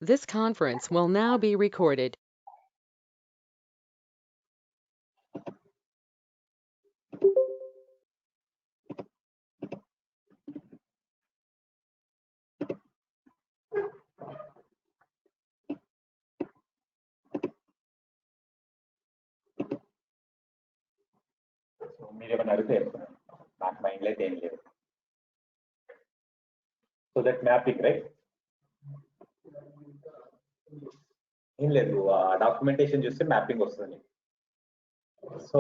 This conference will now be recorded. So మీరేమన్నా అడిగితే చెప్తున్నాను, నాకు మైండ్లో అయితే ఏం లేదు. సో దట్ మ్యాపింగ్ రైట్, ఏం లేదు, ఆ డాక్యుమెంటేషన్ చూస్తే మ్యాపింగ్ వస్తుంది. సో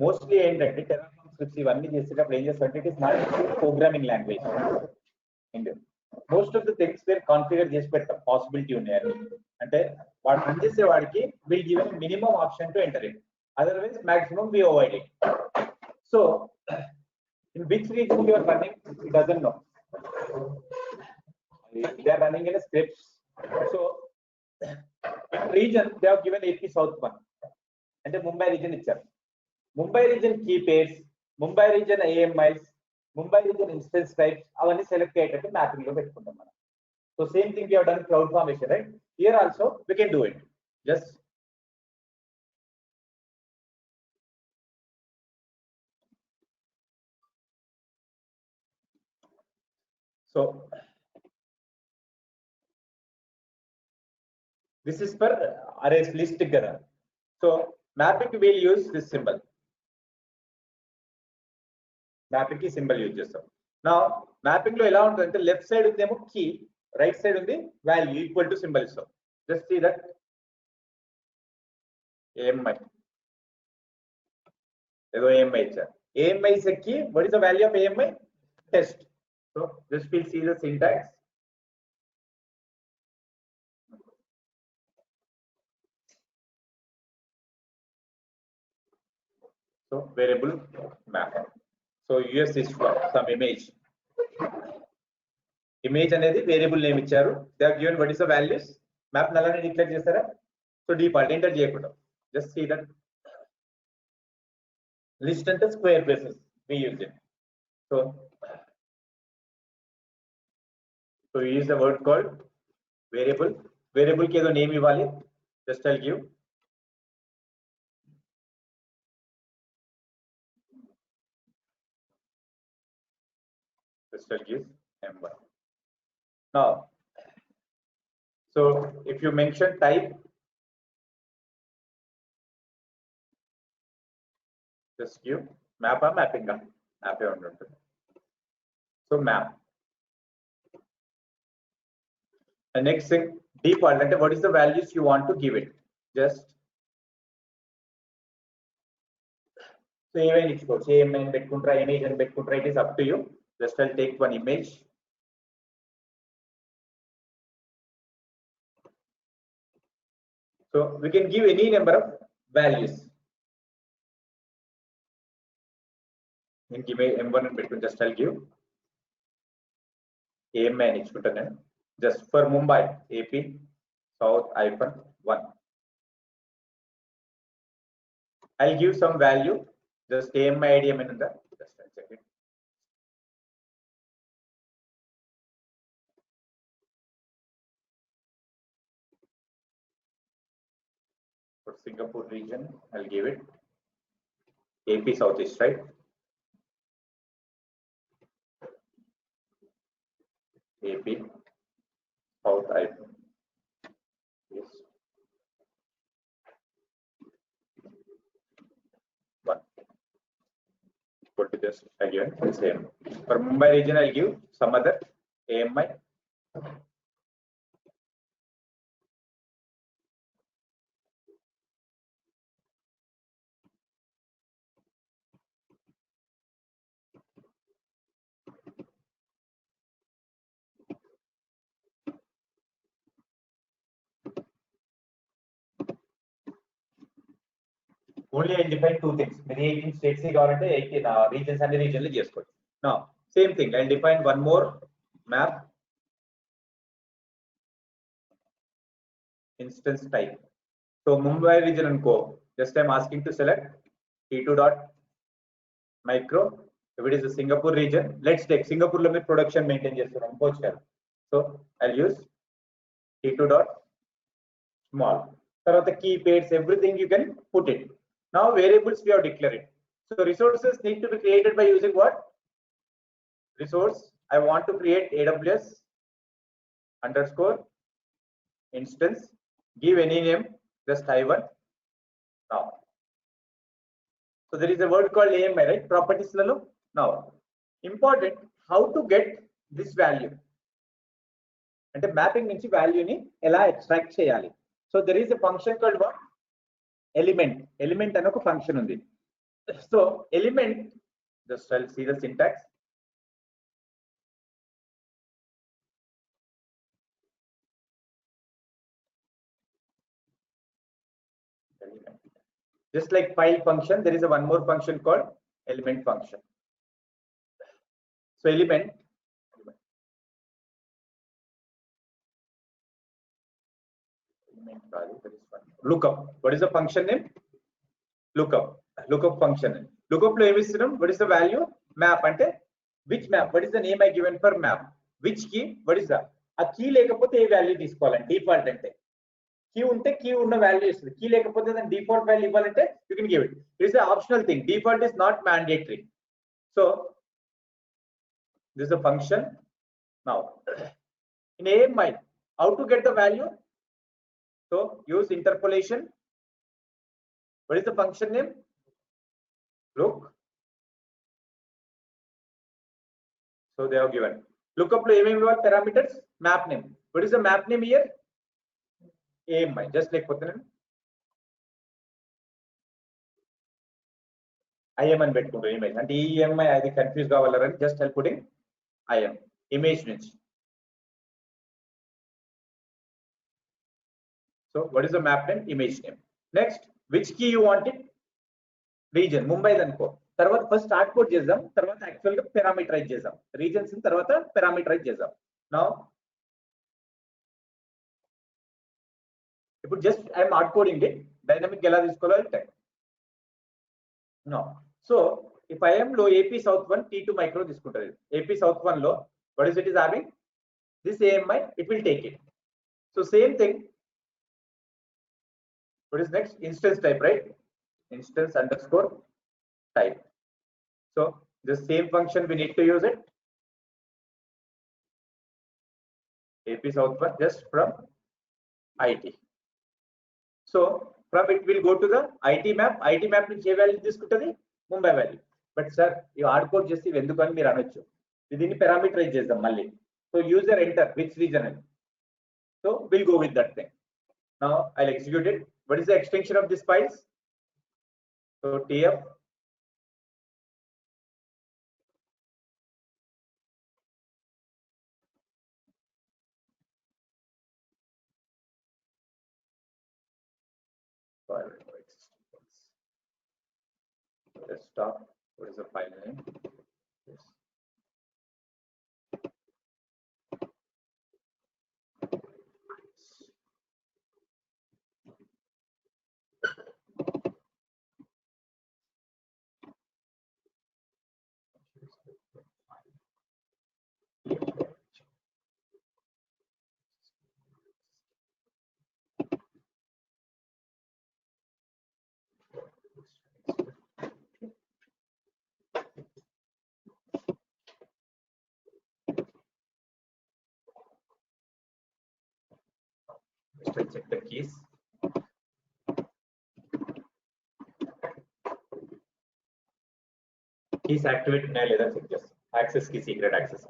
మోస్ట్లీ ఏంటంటే టెరాఫార్మ్ స్క్రిప్ట్స్ ఇవన్నీ చేసేటప్పుడు ఏం చేస్తారంటే it is not programming language and most of the things where configure చేసి పెడతాం, పాసిబిలిటీ ఉన్నాయని. అంటే వాడు రన్ చేసే వాడికి will given minimum option to enter it, otherwise maximum we avoid it. So in which region you are running, it doesn't know. They are running in a scripts. So in region they have given AP South 1 and the Mumbai region itself. Mumbai region key pairs, Mumbai region AMIs, Mumbai region instance types, avanni select cheyattu mapping lo pettukuntam mana. So same thing we have done cloud formation, right? Here also we can do it. Just so this is for arrays list kada. So mapping will use this symbol. Mapping ki symbol use చేస్తాం. Now mapping లో ఎలా ఉంటుందంటే left side ఉందేమో key, right side ఉంది value, equal to symbol ఇస్తాం. Just see that AMI ఏదో AMI ఇచ్చారు. AMI is a key. What is the value of AMI? Test. So just we'll see the syntax. So variable map. So use this for some image. Image అనేది variable name ఇచ్చారు. They have given what is the values. Map నల్లని declare చేస్తారా? So default enter చేయకుండా just see that list అంటే square braces we use it. So we use the word called variable. Variable ki edo name ఇవ్వాలి. Just I'll give M1. Now so if you mention type, just give map or mapping map ఉంటుంది. So map. And next thing default అంటే what is the values you want to give it. Just so ఏమైనా ఇచ్చుకోవచ్చు, ఏమైనా పెట్టుకుంటారా, image అని పెట్టుకుంటారా, it is up to you. Just I'll take one image. So we can give any number of values. నేను give M1 అని పెట్టుకుని just I'll give AMI అని ఇచ్చుకుంటాను నేను. Just for Mumbai AP South -1. I'll give some value, just AMI ID ఏమైనా, just I'll check it. For Singapore region I'll give it AP Southeast, right? AP South -1. Put to this again same. For Mumbai region I'll give some other AMI. Only I define two things. Maybe 18 states కావాలంటే 18 regions అన్ని region చేసుకోవచ్చు. Now same thing, I'll define one more map instance type. So Mumbai region అనుకో, just I'm asking to select t2.micro. If it is the Singapore region, let's take Singapore లో మీరు production maintain చేస్తున్నాం అనుకోవచ్చు కదా. So I'll use t2 dot small. Tarvata key pairs, everything you can put it. Now variables we have declared. So resources need to be created by using what? Resource. I want to create AWS underscore instance. Give any name, just I1. Now, so there is a word called AMI, right? Properties లలో. Now, important, how to get this value. అంటే mapping నుంచి వాల్యూని ఎలా extract చేయాలి. So there is a function called what? Element అనే ఒక function ఉంది. So element, just I'll see the syntax. Just like file function, there is a one more function called element function. So element lookup. What is the function name? Lookup function. Lookup lo em istunam, what is the value? Map ante which map, what is the name I given for map, which key, what is the a key lekapothe e value తీసుకోవాలి. Default ante key unte key unna value istundi, key lekapothe then default value ivalante you can give it. It is an optional thing, default is not mandatory. So this is a function. Now in AMI, how to get the value? So use interpolation. What is the function name? Look. So they have given lookup lo em parameters, map name. What is the map name here? AMI. Just like pothunan IM అని పెట్టుకుంటారు image అంటే ఈ EMI అది confuse కావాలని just help putting IM image నుంచి. So what is the map name? Image name. Next, which key you want it? Region. Mumbai అనుకో. తర్వాత first start code చేద్దాం, తర్వాత యాక్చువల్ గా పారామీటరైజ్ చేద్దాం. రీజన్స్ తర్వాత పారామీటరైజ్ చేద్దాం. నౌ ఇప్పుడు just I'm hard coding it, dynamic ఎలా తీసుకోవాలో time. No so if I'm లో ఏపీ సౌత్ 1 T2 మైక్రో తీసుకుంటది. ఏపీ సౌత్ 1 లో what is it is having this AMI, it will take it. So same thing. What is next? Instance type, right? Instance underscore type. So the same function we need to use it. AP South 1 just from IT. So from it will go to the IT map. IT map నుంచి ఏ value తీసుకుంటది? Mumbai value. But sir ఈ hard code చేసి ఎందుకని మీరు అనొచ్చు. దీన్ని parameterise చేద్దాం మళ్ళీ. So user enter which region అని. So will go with that thing. Now I'll execute it. What is the extension of this files? So TF desktop. What is the file name? Yes. Let's check the keys. Keys activate ఉన్నాయా లేదా check చేస్తాం. Access key, secret access.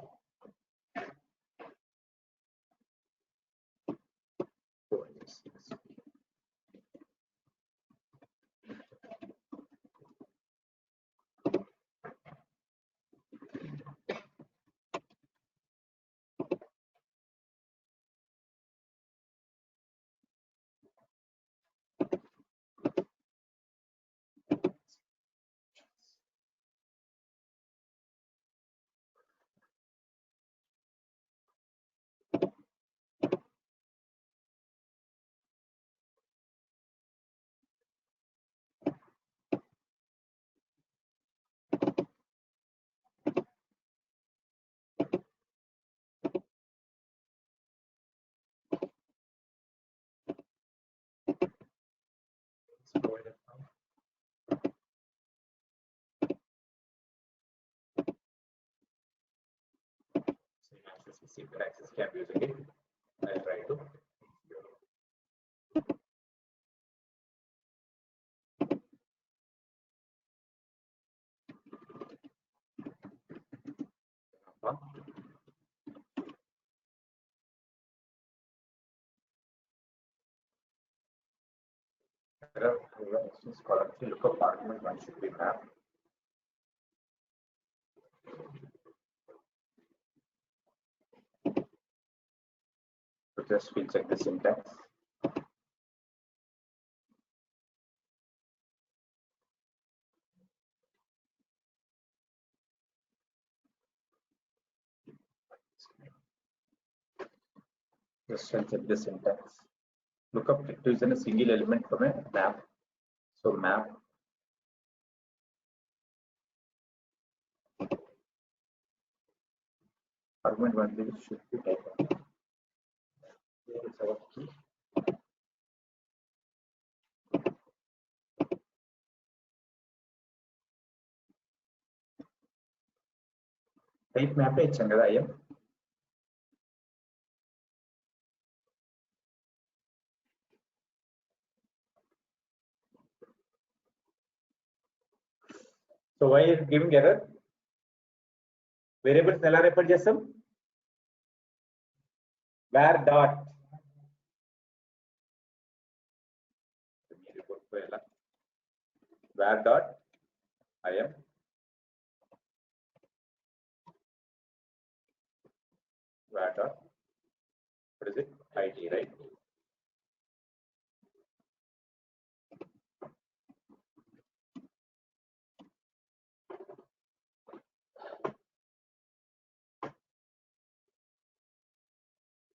access can be using it. I'll try to. Column 3 lookup argument 1 should be mapped. So just we'll check the syntax. Just check the syntax. Lookup is in a single element from a map. So map argument 1 should be type. Here is our key. Type map ఇచ్చాం కదా IM. So why is giving error? Variables ఎలా refer చేస్తాం? var dot var dot IM var dot what is it? ID, right?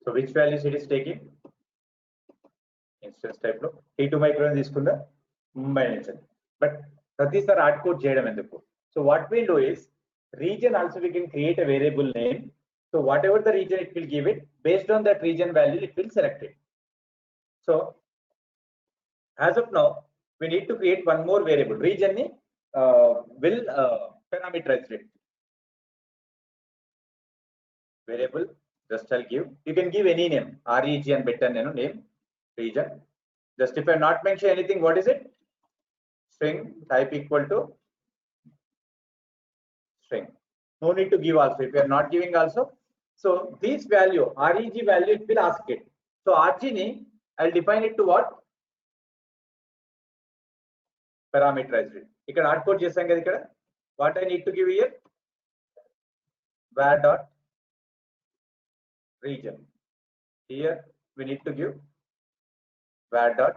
So which values it is taking? Instance type లో T2 micro తీసుకుందా Mumbai నుంచి. But ప్రతిసారి hard code చేయడం ఎందుకు? So what we'll do is region also we can create a variable name. So whatever the region it will give it, based on that region value it will select it. So as of now we need to create one more variable. Region ni will parameterize it. Variable just I'll give. You can give any name. REG and better name region. Just if I not mention anything, what is it? String type equal to string. No need to give also. If you are not giving also, so this value REG value it will ask it. So RG ni I'll define it to what? Parameterized it. ఇక్కడ hard code చేసాం కదా ఇక్కడ. What I need to give here? var dot region. Here we need to give var dot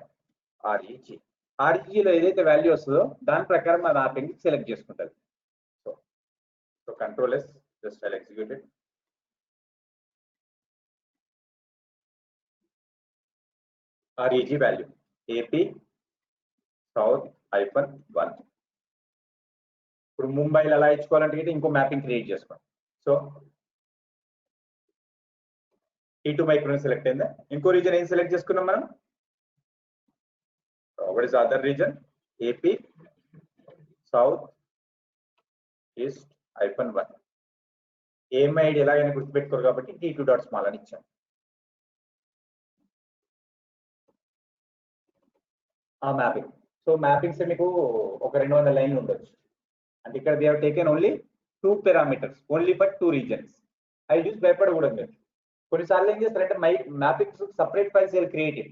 reg. reg లో ఏదైతే value వస్తుందో దాని ప్రకారం ఆ మ్యాపింగ్ సెలెక్ట్ చేసుకుంటారు. So control yes just I'll execute it. reg value AP south -1. ఇప్పుడు ముంబైలో అలా ఇచ్చుకోవాలంటే ఇంకో మ్యాపింగ్ క్రియేట్ చేసుకోండి. సో T2 micro సెలెక్ట్ అయిందా? ఇంకో రీజన్ ఏం సెలెక్ట్ చేసుకున్నాం మనం? What is the other region? AP South East -1. AMI ఎలాగైనా గుర్తుపెట్టుకోరు కాబట్టి T2 డాట్ స్మాల్ అని ఇచ్చాం. ఆ మ్యాపింగ్. సో మ్యాపింగ్స్ మీకు ఒక 200 లైన్లు ఉండొచ్చు. అంటే ఇక్కడ they have taken only 2 parameters only for 2 reasons. I use భయపడకూడదు మీరు. కొన్నిసార్లు ఏం చేస్తారంటే mappings separate files creative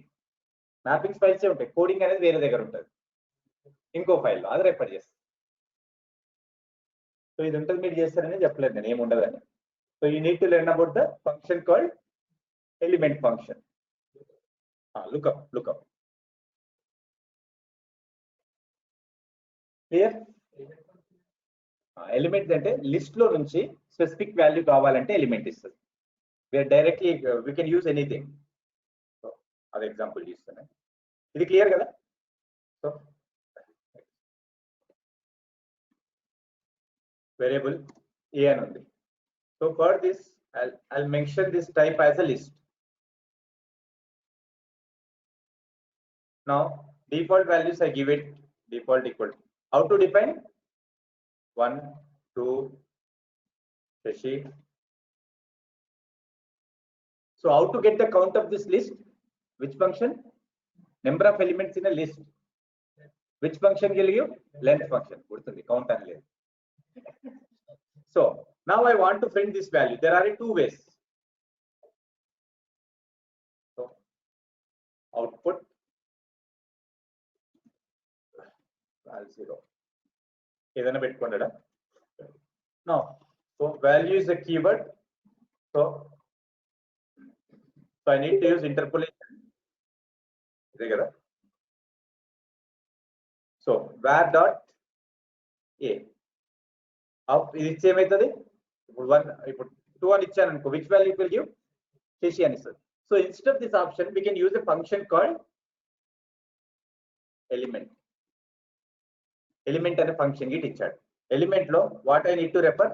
mappings ఫైల్సే ఉంటాయి. కోడింగ్ అనేది వేరే దగ్గర ఉంటుంది ఇంకో ఫైల్లో, అది రెఫర్ చేస్తాను. సో ఇది ఉంటుంది మీరు చేస్తారని చెప్పలేదు నేను, ఏముండదని. So you need to learn about the function called element function. Lookup clear. Element అంటే లిస్ట్ లో నుంచి స్పెసిఫిక్ వాల్యూ కావాలంటే ఎలిమెంట్ ఇస్తుంది. Directly we can use anything. So అది ఎగ్జాంపుల్ చేస్తున్నాను. ఇది క్లియర్ కదా? సో వేరియబుల్ ఏ అని ఉంది. So for this I'll mention this type as a list. Now default values I give it default equal to. How to define? 1 2 Shashi So how to get the count of this list? Which function? Number of elements in a list. Which function will give? Length function. Count and length. So now I want to print this value. There are two ways. So output val 0. Now, so value is a keyword. So I need to use interpolation. So var dot a. Which value it will give? So instead of this option, we can use a function called element. Element and a function it is element lo what I need to refer?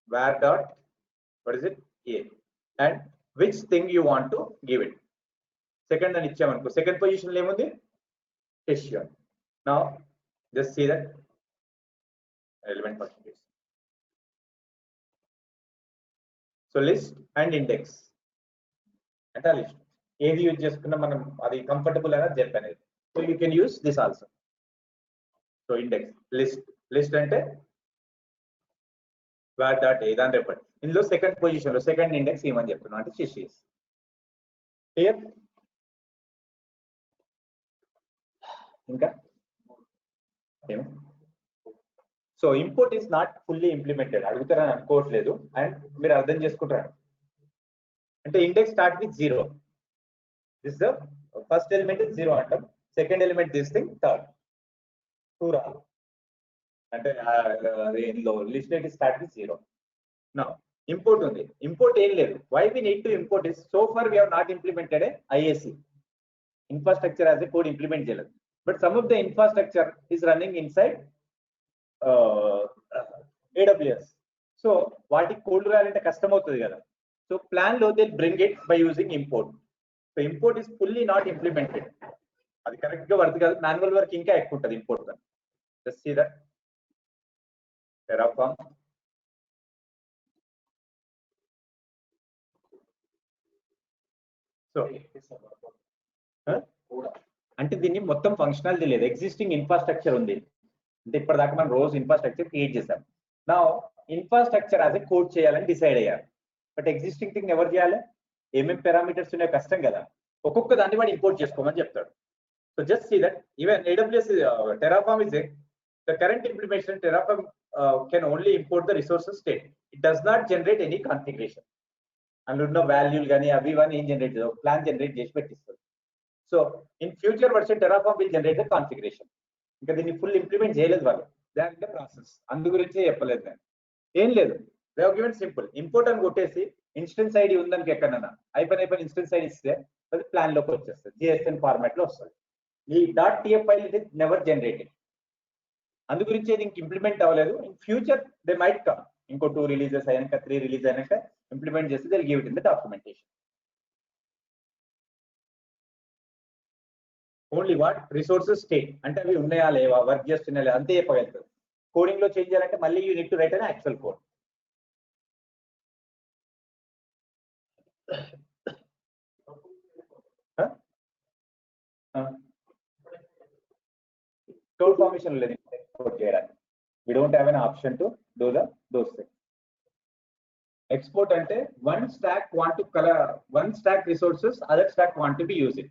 Var dot what is it? A. And which thing you want to give it. Second and second position Hessian. Now just see that element percentage. So list and index. And a list. You just comfortable so you can use this also. So index list and var dot a than refer. In the second position, second index even not is here. So import is not fully implemented. And మీరు అర్థం చేసుకుంటారు అంటే index start with 0. This is the first element is 0 అంటాం. Second element this thing third. 2 రాదు అంటే list it start with 0. Now import ఉంది. Import ఏం లేదు. Why we need to import is so far we have not implemented a IAC infrastructure as a code implement చేయలేదు. But some of the infrastructure is running inside AWS. So what is code రాయాలంటే కష్టం అవుతుంది కదా. So plan లో they'll bring it by using import. So import is fully not implemented. అది correct గా work కాదు. Manual work ఇంకా ఎక్కువ ఉంటుంది ఇంపోర్ట్ గా. Just see that Terraform. So అంటే దీన్ని మొత్తం ఫంక్షనాలిటీ లేదు. ఎగ్జిస్టింగ్ ఇన్ఫ్రాస్ట్రక్చర్ ఉంది అంటే ఇప్పటిదాకా మనం రోజు ఇన్ఫ్రాస్ట్రక్చర్ క్రియేట్ చేసాం. నా ఇన్ఫ్రాస్ట్రక్చర్ యాజ్ ఎ కోడ్ చేయాలని డిసైడ్ అయ్యారు. బట్ ఎగ్జిస్టింగ్ థింగ్ ఎవరు చేయాలి? ఏమేమి పారామీటర్స్ ఉన్నాయో కష్టం కదా. ఒక్కొక్క దాన్ని వాడు ఇంపోర్ట్ చేసుకోమని చెప్తాడు. So just see that even AWS Terraform is the current implementation Terraform can only import the resources state. It does not generate any configuration. అందులో వాల్యూలు కానీ అవి ఇవన్నీ ఏం జనరేట్ చేయదు, ప్లాన్ జనరేట్ చేసి పెట్టిస్తుంది. So in future version Terraform will generate the configuration. ఇంకా దీన్ని ఫుల్ ఇంప్లిమెంట్ చేయలేదు వాళ్ళు. దాని ప్రాసెస్ అందు గురించి చెప్పలేదు నేను. ఏం లేదు, they have given simple import అని కొట్టేసి ఇన్స్టెన్స్ ఐడి ఉందని ఎక్కడన్నా అయిపోయిన ఇన్స్టెన్స్ ఐడి ఇస్తే అది ప్లాన్ లోకి వచ్చేస్తుంది, JSON ఫార్మాట్ లో వస్తుంది. ఈ .tf file it is never generated. అందు గురించి ఇది ఇంక ఇంప్లిమెంట్ అవ్వలేదు. In future they might come, ఇంకో 2 రిలీజెస్ అయినాక 3 రిలీజ్ అయినాక ఇంప్లిమెంట్ చేస్తే they will give it in the documentation. Only what resources state అంటే అవి ఉన్నాయా లేవా, వర్క్ చేస్తున్నాయా లేవా అంతే చెప్పగలుగుతారు. కోడింగ్ లో చేంజ్ చేయాలంటే మళ్ళీ you need to write an actual code. Cloud formation లేదు export చేయడానికి. We don't have an option to do those things. Export అంటే one stack want to color one stack resources, other stack want to be used.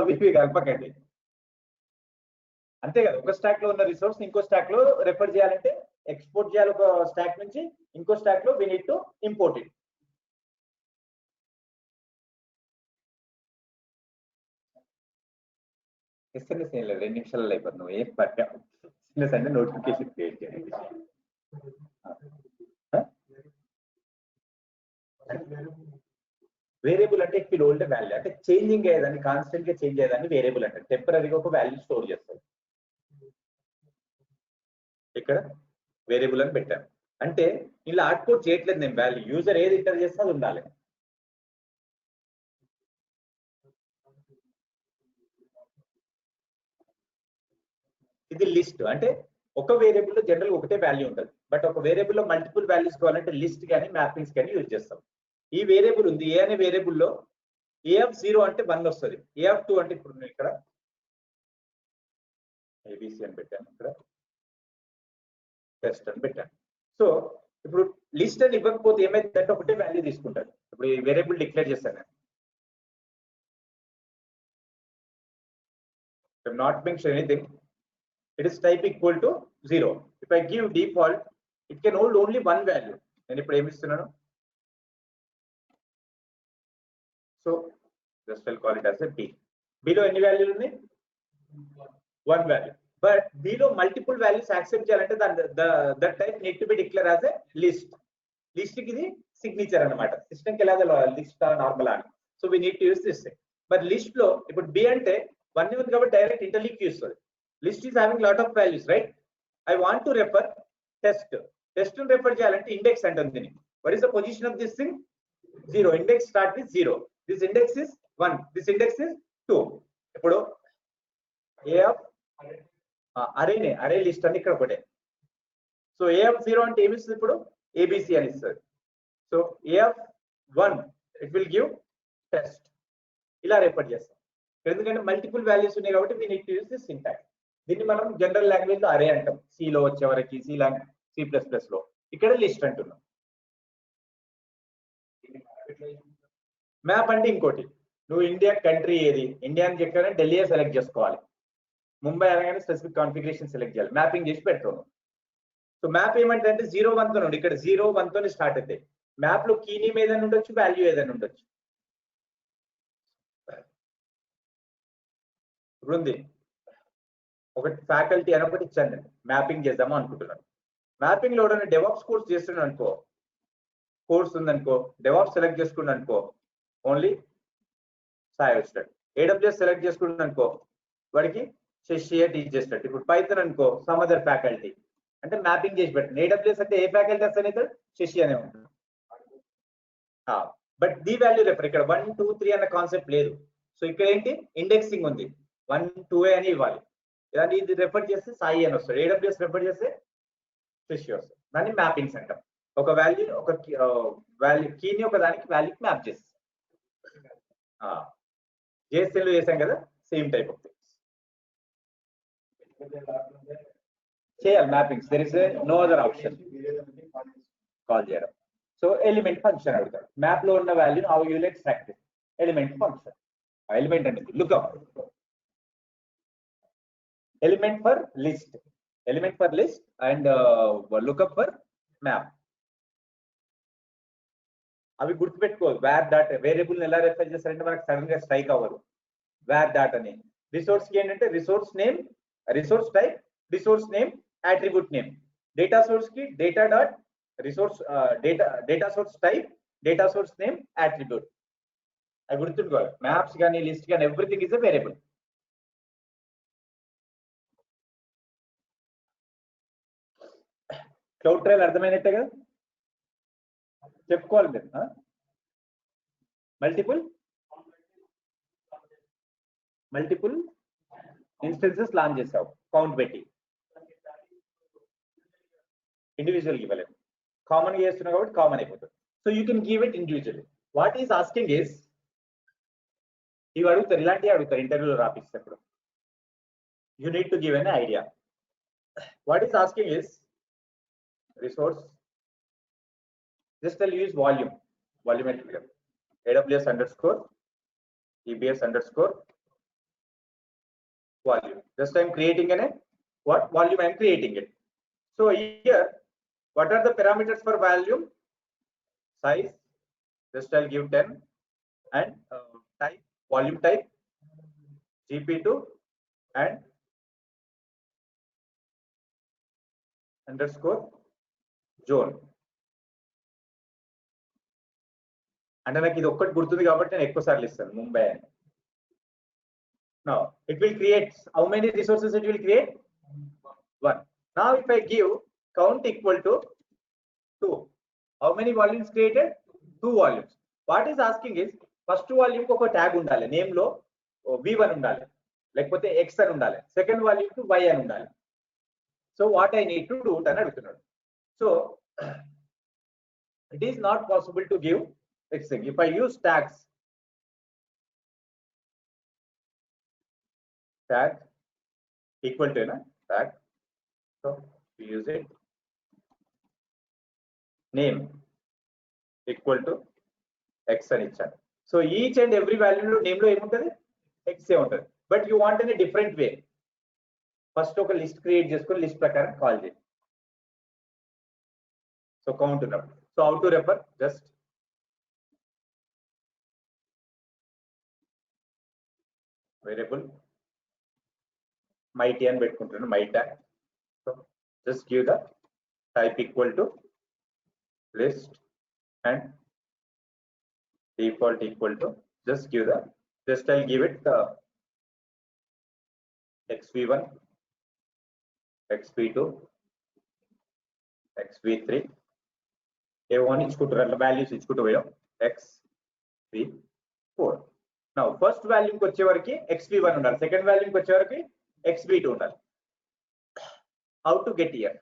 అవి కలపకండి అంతే కదా. ఒక stock లో ఉన్న resource ఇంకో స్టాక్ లో రెఫర్ చేయాలంటే ఎక్స్పోర్ట్ చేయాలి ఒక స్టాక్ నుంచి ఇంకో స్టాక్ లో we need to import it. SMS ఏం లేదు, 2 నిమిషాలలో అయిపోతుంది. నువ్వు ఏం పట్టావు ఎస్ఎంఎస్ అంటే నోటిఫికేషన్ క్రియేట్ చేయండి. వేరియబుల్ అంటే it will hold a value అంటే చేంజింగ్ అయ్యేదాన్ని కాన్స్టెంట్ గా చేంజ్ అయ్యేదాన్ని వేరియబుల్ అంటే టెంపరీగా ఒక వాల్యూ స్టోర్ చేస్తుంది. ఇక్కడ వేరియబుల్ అని పెట్టాను అంటే ఇలా అవుట్పుట్ చేయట్లేదు నేను, వాల్యూ యూజర్ ఏది ఎంటర్ చేస్తే అది ఉండాలి. ఇది లిస్ట్ అంటే ఒక వేరియబుల్ లో జనరల్ ఒకటే వాల్యూ ఉంటుంది, బట్ ఒక వేరియబుల్ లో మల్టిపుల్ వాల్యూస్ కావాలంటే లిస్ట్ కానీ మ్యాపింగ్స్ కానీ యూజ్ చేస్తాం. ఈ వేరియబుల్ ఉంది ఏ అనే వేరియబుల్ లో A0 అంటే 1 వస్తుంది, A2 అంటే ఇప్పుడు నేను ఇక్కడ ABC అని పెట్టాను, ఇక్కడ టెస్ట్ అని పెట్టాను. సో ఇప్పుడు లిస్ట్ అని ఇవ్వకపోతే ఏమైందంటే ఒకటే వాల్యూ తీసుకుంటారు. ఇప్పుడు ఈ వేరియబుల్ డిక్లేర్ చేస్తాను నేను, not mention anything, it is type equal to 0. If I give default, it can hold only one value. నేను ఇప్పుడు ఏమి ఇస్తున్నాను, so just I'll call it as a B. B లో ఎన్ని వాల్యూలు ఉన్నాయి, 1 వాల్యూ. బట్ B లో మల్టిపుల్ వాల్యూస్ యాక్సెప్ట్ చేయాలంటే that type need to be declare as a list. List కి ఇది సిగ్నేచర్ అన్నమాట. సిస్టమ్ కి ఎలాగ లిస్ట్ నార్మల్ అని, so we need to use this. But list లో ఇప్పుడు B అంటే 1 ఉంది కాబట్టి డైరెక్ట్ ఇంటర్లీక్ చూస్తుంది. List is having lot of values, right? I want to refer test. Test ని రెఫర్ చేయాలంటే ఇండెక్స్ అంటుంది దీన్ని. What is the position of this thing? 0. Index start with 0. This index is 1, this index is 2. ఇప్పుడు ఏ of అరేనే, అరే list అని ఇక్కడ ఒకటే. So A of 0 అంటే ఏమి ఇస్తుంది, ఇప్పుడు ABC అని ఇస్తుంది. So A of 1 it will give test. ఇలా రెఫర్ చేస్తాం. ఎందుకంటే మల్టిపుల్ వాల్యూస్ ఉన్నాయి కాబట్టి we need to use this syntax. దీన్ని మనం జనరల్ లాంగ్వేజ్ లో అరే అంటాం, సిలో వచ్చే వరకు, C++ లో. ఇక్కడ లిస్ట్ అంటున్నాం. మ్యాప్ అంటే ఇంకోటి, నువ్వు ఇండియా కంట్రీ ఏది, ఇండియా అని చెప్పానే ఢిల్లీ సెలెక్ట్ చేసుకోవాలి, ముంబై అనగానే స్పెసిఫిక్ కాన్ఫిగరేషన్ సెలెక్ట్ చేయాలి, మ్యాపింగ్ చేసి పెట్టుకోను. సో మ్యాప్ ఏమంటే 0-1 తో నుండి, ఇక్కడ 0-1 తోనే స్టార్ట్ అవుతాయి. మ్యాప్ లో కీ నేమ్ ఏదైనా ఉండొచ్చు, వాల్యూ ఏదైనా ఉండొచ్చు. ఇప్పుడు ఉంది ఒకటి ఫ్యాకల్టీ అని ఒకటి ఇచ్చాను, నేను మ్యాపింగ్ చేద్దాము అనుకుంటున్నాను. మ్యాపింగ్ లో డెవాప్స్ కోర్స్ చేస్తున్నాను అనుకో, కోర్స్ ఉందనుకో, డెవాప్స్ సెలెక్ట్ చేసుకున్నాను అనుకో, ఓన్లీ సాయి వచ్చాడు. AWS సెలెక్ట్ చేసుకున్నాను అనుకో, వాడికి శశియే టీచ్ చేస్తాడు. ఇప్పుడు పైథాన్ అనుకో, సమ్ అదర్ ఫ్యాకల్టీ, అంటే మ్యాపింగ్ చేసి పెట్టండి. AWS అంటే ఏ ఫ్యాకల్టీ వస్తాను అయితే శశి అనే ఉంటుంది. బట్ ది వాల్యూ రెఫర్, ఇక్కడ 1, 2, 3 అన్న కాన్సెప్ట్ లేదు. సో ఇక్కడ ఏంటి, ఇండెక్సింగ్ ఉంది, 1, 2 అని ఇవ్వాలి. ఇలాంటి ఇది రెఫర్ చేస్తే సాయి అని వస్తాడు, AWS రెఫర్ చేస్తే శశి వస్తుంది. దాన్ని మ్యాపింగ్స్ అంటాం. ఒక వాల్యూ, ఒక వాల్యూ కీని ఒక దానికి వాల్యూకి మ్యాప్ చేస్తాం. JSL లో చేసాం కదా, సేమ్ టైప్ ఆఫ్ థింగ్స్ చేయాలి mappings. There is no other option call చేయడం. సో ఎలిమెంట్ ఫంక్షన్ అడుగుతాడు, మ్యాప్ లో ఉన్న వాల్యూని how you will extract it. Element function, element అంటే lookup, element for list, element for list and lookup for map. అవి గుర్తుపెట్టుకోవాలి. Where dot variable ఎలా refer చేస్తారంటే మనకు సడన్ గా స్ట్రైక్ అవ్వదు. వేర్ డాట్ అని రిసోర్స్ కి ఏంటంటే resource name, resource type, resource name, attribute name. Data source కి data dot resource, data source type, data source name, attribute. అవి గుర్తుంచుకోవాలి. మ్యాప్స్ కానీ లిస్ట్ కానీ everything is a variable. Cloud trail అర్థమైనట్టే కదా, చెప్పుకోవాలి మీరు. మల్టిపుల్ ఇన్స్టెన్సెస్ లాంచ్ చేసావు, కౌంట్ పెట్టి. ఇండివిజువల్ ఇవ్వలేదు, కామన్ చేస్తున్నావు కాబట్టి కామన్ అయిపోతుంది. So you can give it individually. What is asking is, ఇవి అడుగుతారు, ఇలాంటివి అడుగుతారు ఇంటర్వ్యూలో రాపిస్తేప్పుడు. You need to give an idea. What is asking is resource, just I'll use volume, volumetric, AWS underscore EBS underscore volume. Just I'm creating a what volume I'm creating it. So here, what are the parameters for volume? Size, just I'll give 10, and type, volume type, GP2 and underscore zone. అంటే నాకు ఇది ఒక్కటి గుర్తుంది కాబట్టి నేను ఎక్కువ సార్లు ఇస్తాను ముంబై అని. Now it will create how many resources it will create? 1. Now if I give count equal to 2, how many volumes created? 2 volumes. What is asking is first volume కు ఒక ట్యాగ్ ఉండాలి, నేమ్ లో V1 ఉండాలి, లేకపోతే X అని ఉండాలి, second volume కు Y అని ఉండాలి. So what I need to do అని అడుగుతున్నాడు. So it is not possible to give X thing. If I use tags, tag equal to tag, so we use it, name equal to X అని ఇచ్చాను. So each and every value లో name లో ఏముంటది X ఏ ఉంటది. But you want in a different way. First ఒక list create చేసుకొని list ప్రకారం call చేయండి. So count ఉన్నప్పుడు. So how to refer? Just variable might అని పెట్టుకుంటున్నాను, my tag. So just give the type equal to list and default equal to, just give the, just I'll give it the xv1, xv2, xv3 a1 ఇచ్చుకుంటారు, values ఇచ్చుకుంటూ పోయాం xv4. now first value కి వచ్చే వరకు xv1 ఉండాలి, second value కి వచ్చే వరకు xv2 ఉండాలి. how to get here?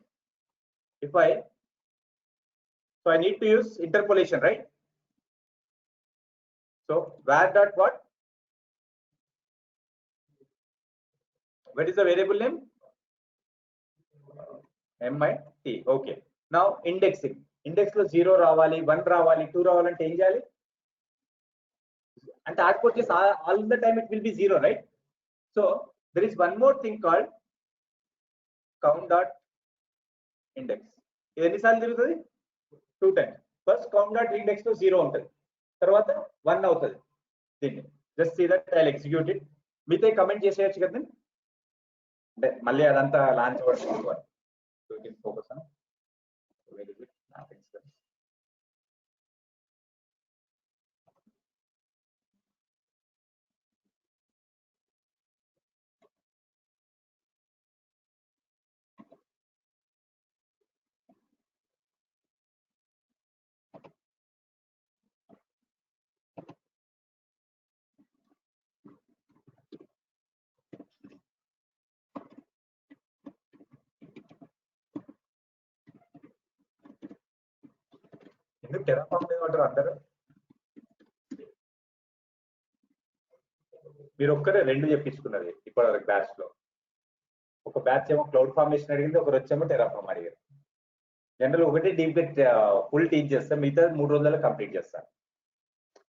if I need to use interpolation, right? so var dot what is the variable name? MIT. okay, now indexing. index లో 0 రావాలి, 1 రావాలి, 2 రావాలంటే ఏం చేయాలి అంటే output చేసి all the time it will be 0, right? so there is one more thing called count dot index. ఇది ఎన్నిసార్లు తిరుగుతుంది? 2 times. First count dot index లో 0 ఉంటుంది, తర్వాత 1 అవుతుంది. దీన్ని just see that I'll execute it. మీతో కమెంట్ చేసేయచ్చు కదా, అంటే మళ్ళీ అదంతా లాంచ్ అవ్వడం. so you can focus on where is it nothing. ఎందుకు టెరాఫార్మ్ ఏమంటారు అందరూ? మీరు ఒక్కరే రెండు చెప్పించుకున్నది ఇప్పటివరకు బ్యాచ్ లో. ఒక బ్యాచ్ ఏమో క్లౌడ్ ఫార్మేషన్ అడిగింది, ఒకరు వచ్చేమో టెరాఫార్మ్ అడిగారు. జనరల్ ఒకటి డీప్ ఫుల్ టీచ్ చేస్తాం, మిగతా 3 రోజులలో కంప్లీట్ చేస్తాను.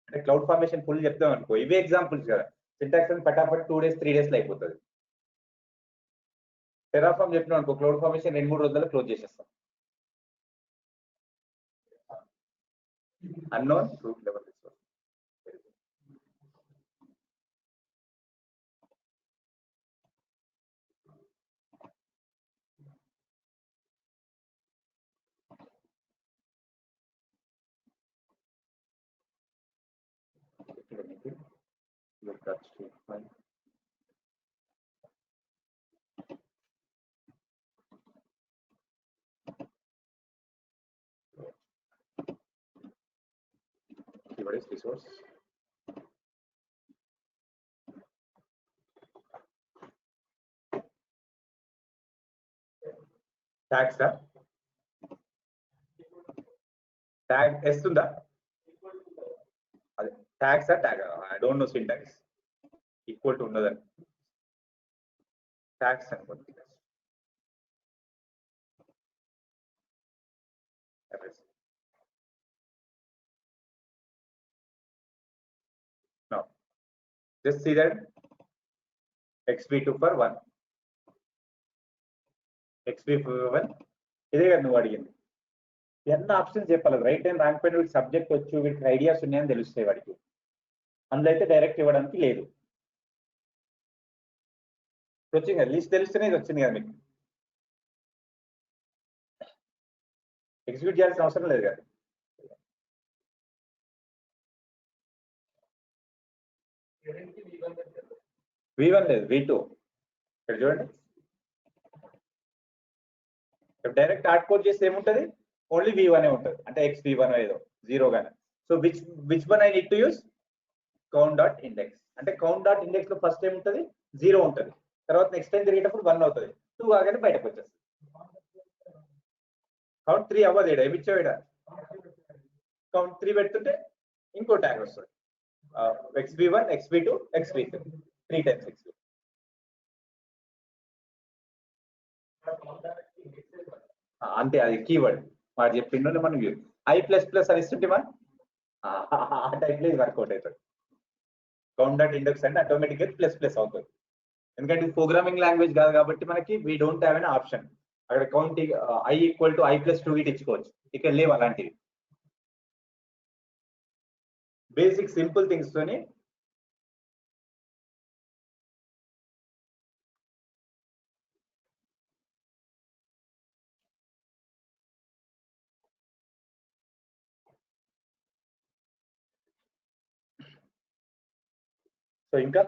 అంటే క్లౌడ్ ఫార్మేషన్ ఫుల్ చెప్తాం అనుకో, ఇవే ఎగ్జాంపుల్స్ కదా, సింటాక్స్ అని పటాపట్ 2 days 3 days లో అయిపోతుంది. టెరాఫార్మ్ చెప్పినాం అనుకో, క్లౌడ్ ఫార్మేషన్ 2-3 రోజులలో క్లోజ్ చేసేస్తాం. unknown root level resource. Look at statement. What is resource? Tags, huh? Tag S unda? Tags are tag. I don't know syntax. Equal to another. Tags and what? No. Just see that xv2 for 1. xv1 ఇదే కదా నువ్వు అడిగింది. ఎన్న options చెప్పాలి, right and wrong పైన వీటి subject వచ్చు, వీటికి ఐడియాస్ ఉన్నాయని తెలుస్తాయి వాడికి. అందులో అయితే డైరెక్ట్ ఇవ్వడానికి లేదు. వచ్చింది కదా లిస్ట్ తెలిస్తేనే ఇది వచ్చింది కదా మీకు. ఎగ్జిక్యూట్ చేయాల్సిన అవసరం లేదు కదా. v1 లేదు, v2 ఇక్కడ చూడండి. డైరెక్ట్ హార్డ్ కోడ్ చేస్తే ఏముంటది, ఓన్లీ v1 ఉంటుంది, అంటే xv1 ఏదో 0 గానే. So which one I need to use count dot index. అంటే కౌంట్ డాట్ ఇండెక్స్ లో ఫస్ట్ ఏం ఉంటుంది 0 ఉంటుంది, తర్వాత నెక్స్ట్ టైం తిరిగేటప్పుడు 1 అవుతుంది, 2 కాగానే బయటకు వచ్చేస్తుంది. కౌంట్ 3 అవ్వదు ఇక్కడ ఏమిచ్చావు ఇక్కడ కౌంట్ 3 పెడుతుంటే ఇంకో ట్యాగ్ వస్తుంది xv1 xv2 xv3 3 times xv అంతే అది కీవర్డ్ వాడు చెప్పిండు మనం i++ అని ఇస్తుంటేమా ఆ టైప్లో ఇది వర్కౌట్ అవుతుంది కౌంట్ డాట్ ఇండెక్స్ అంటే ఆటోమేటిక్గా ప్లస్ అవుతుంది ఎందుకంటే ఇది ప్రోగ్రామింగ్ లాంగ్వేజ్ కాదు కాబట్టి మనకి we don't have an option అక్కడ కౌంట్ i = i+2 ఇట్ ఇచ్చుకోవచ్చు ఇక్కడ లేవు అలాంటివి బేసిక్ సింపుల్ థింగ్స్ తోని సో ఇంకా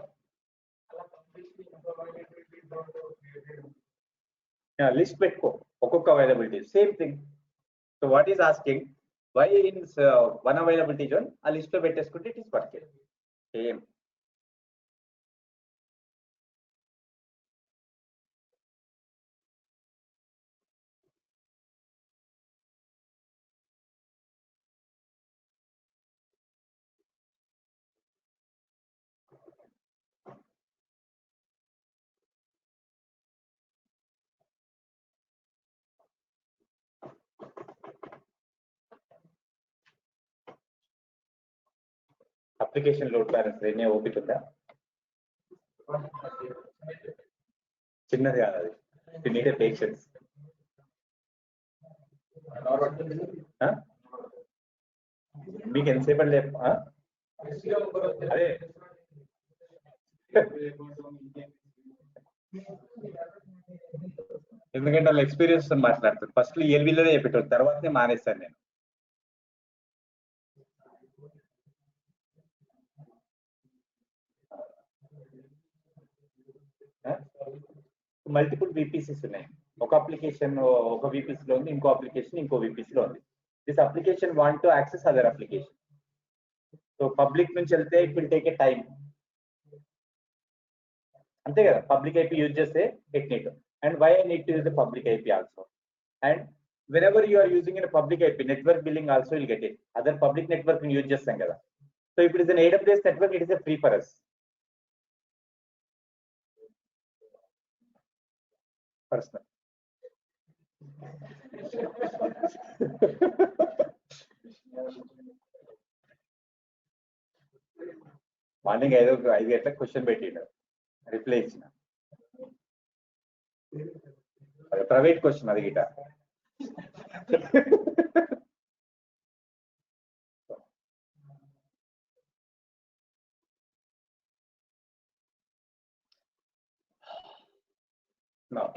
లిస్ట్ పెట్టుకో ఒక్కొక్క availability same thing so what is asking why in one availability zone ఆ లిస్ట్ లో పెట్టేసుకుంటే it is working same application load balance ఎన్ని ఓపిక ఉందా చిన్నది కాదు అది నీడ్ పేషెన్స్ మీకు ఎంతసేపు లేపు అదే ఎందుకంటే వాళ్ళ ఎక్స్పీరియన్స్ తో మాట్లాడుతారు ఫస్ట్ ELV-లోనే చెప్పేటోళ్ళు తర్వాతనే మానేస్తాను నేను మల్టిపుల్ VPCs ఉన్నాయి ఒక అప్లికేషన్ ఒక VPC లో ఉంది ఇంకో అప్లికేషన్ ఇంకో VPC లో ఉంది this application want to access other application so public నుంచి వెళ్తే it will take a time అంతే కదా పబ్లిక్ IP యూజ్ చేస్తే it need and why I need to use the public IP also and whenever you are using in public IP network billing also will get it other public network use చేస్తాం కదా so ఇప్పుడు is an AWS network it is free for us personal morning 5 గంటలకు question పెట్టిండు reply ఇచ్చిన private question అది గిట now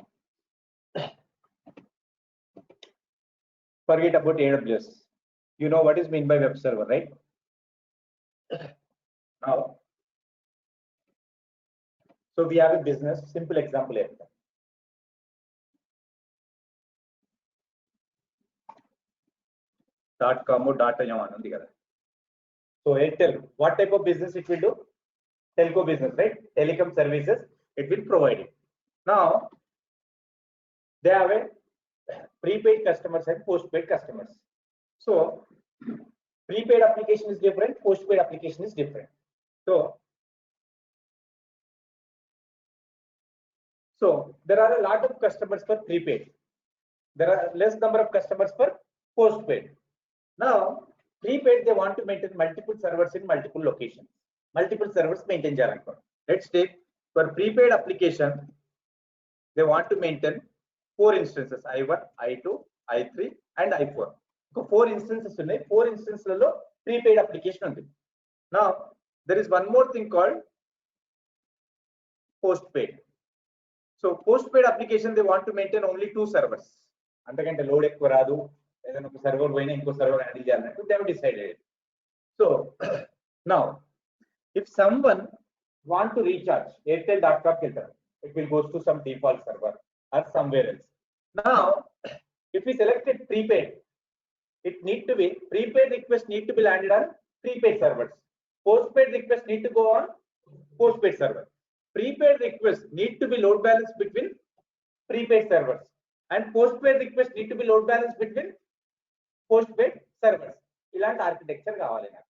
forget about AWS you know what is mean by web server right now so we have a business simple example here .com .in undi kada so Airtel what type of business it will do telco business right telecom services it will provide it now they have a prepaid customers and postpaid customers so prepaid application is different postpaid application is different so there are a lot of customers for prepaid there are less number of customers for postpaid now prepaid they want to maintain multiple servers in multiple locations multiple servers maintain cheyalanko let's take for prepaid application they want to maintain 4 instances I1 I2 I3 and I4 so 4 instances unnai 4 instances లలో prepaid application undi now there is one more thing called postpaid so postpaid application they want to maintain only 2 servers అంతకంటే load ఎక్కువ రాదు ఏదైనా ఒక server పోయినా ఇంకో server handle చేయాలన్నట్టు they have decided so now if someone want to recharge airtel.com కి వెళ్తారు it will goes to some default server or somewhere else now if we selected prepaid it need to be prepaid request need to be landed on prepaid servers postpaid request need to go on postpaid server prepaid request need to be load balanced between prepaid servers and postpaid request need to be load balanced between postpaid servers. ఇలాంటి architecture కావాలి నాకు.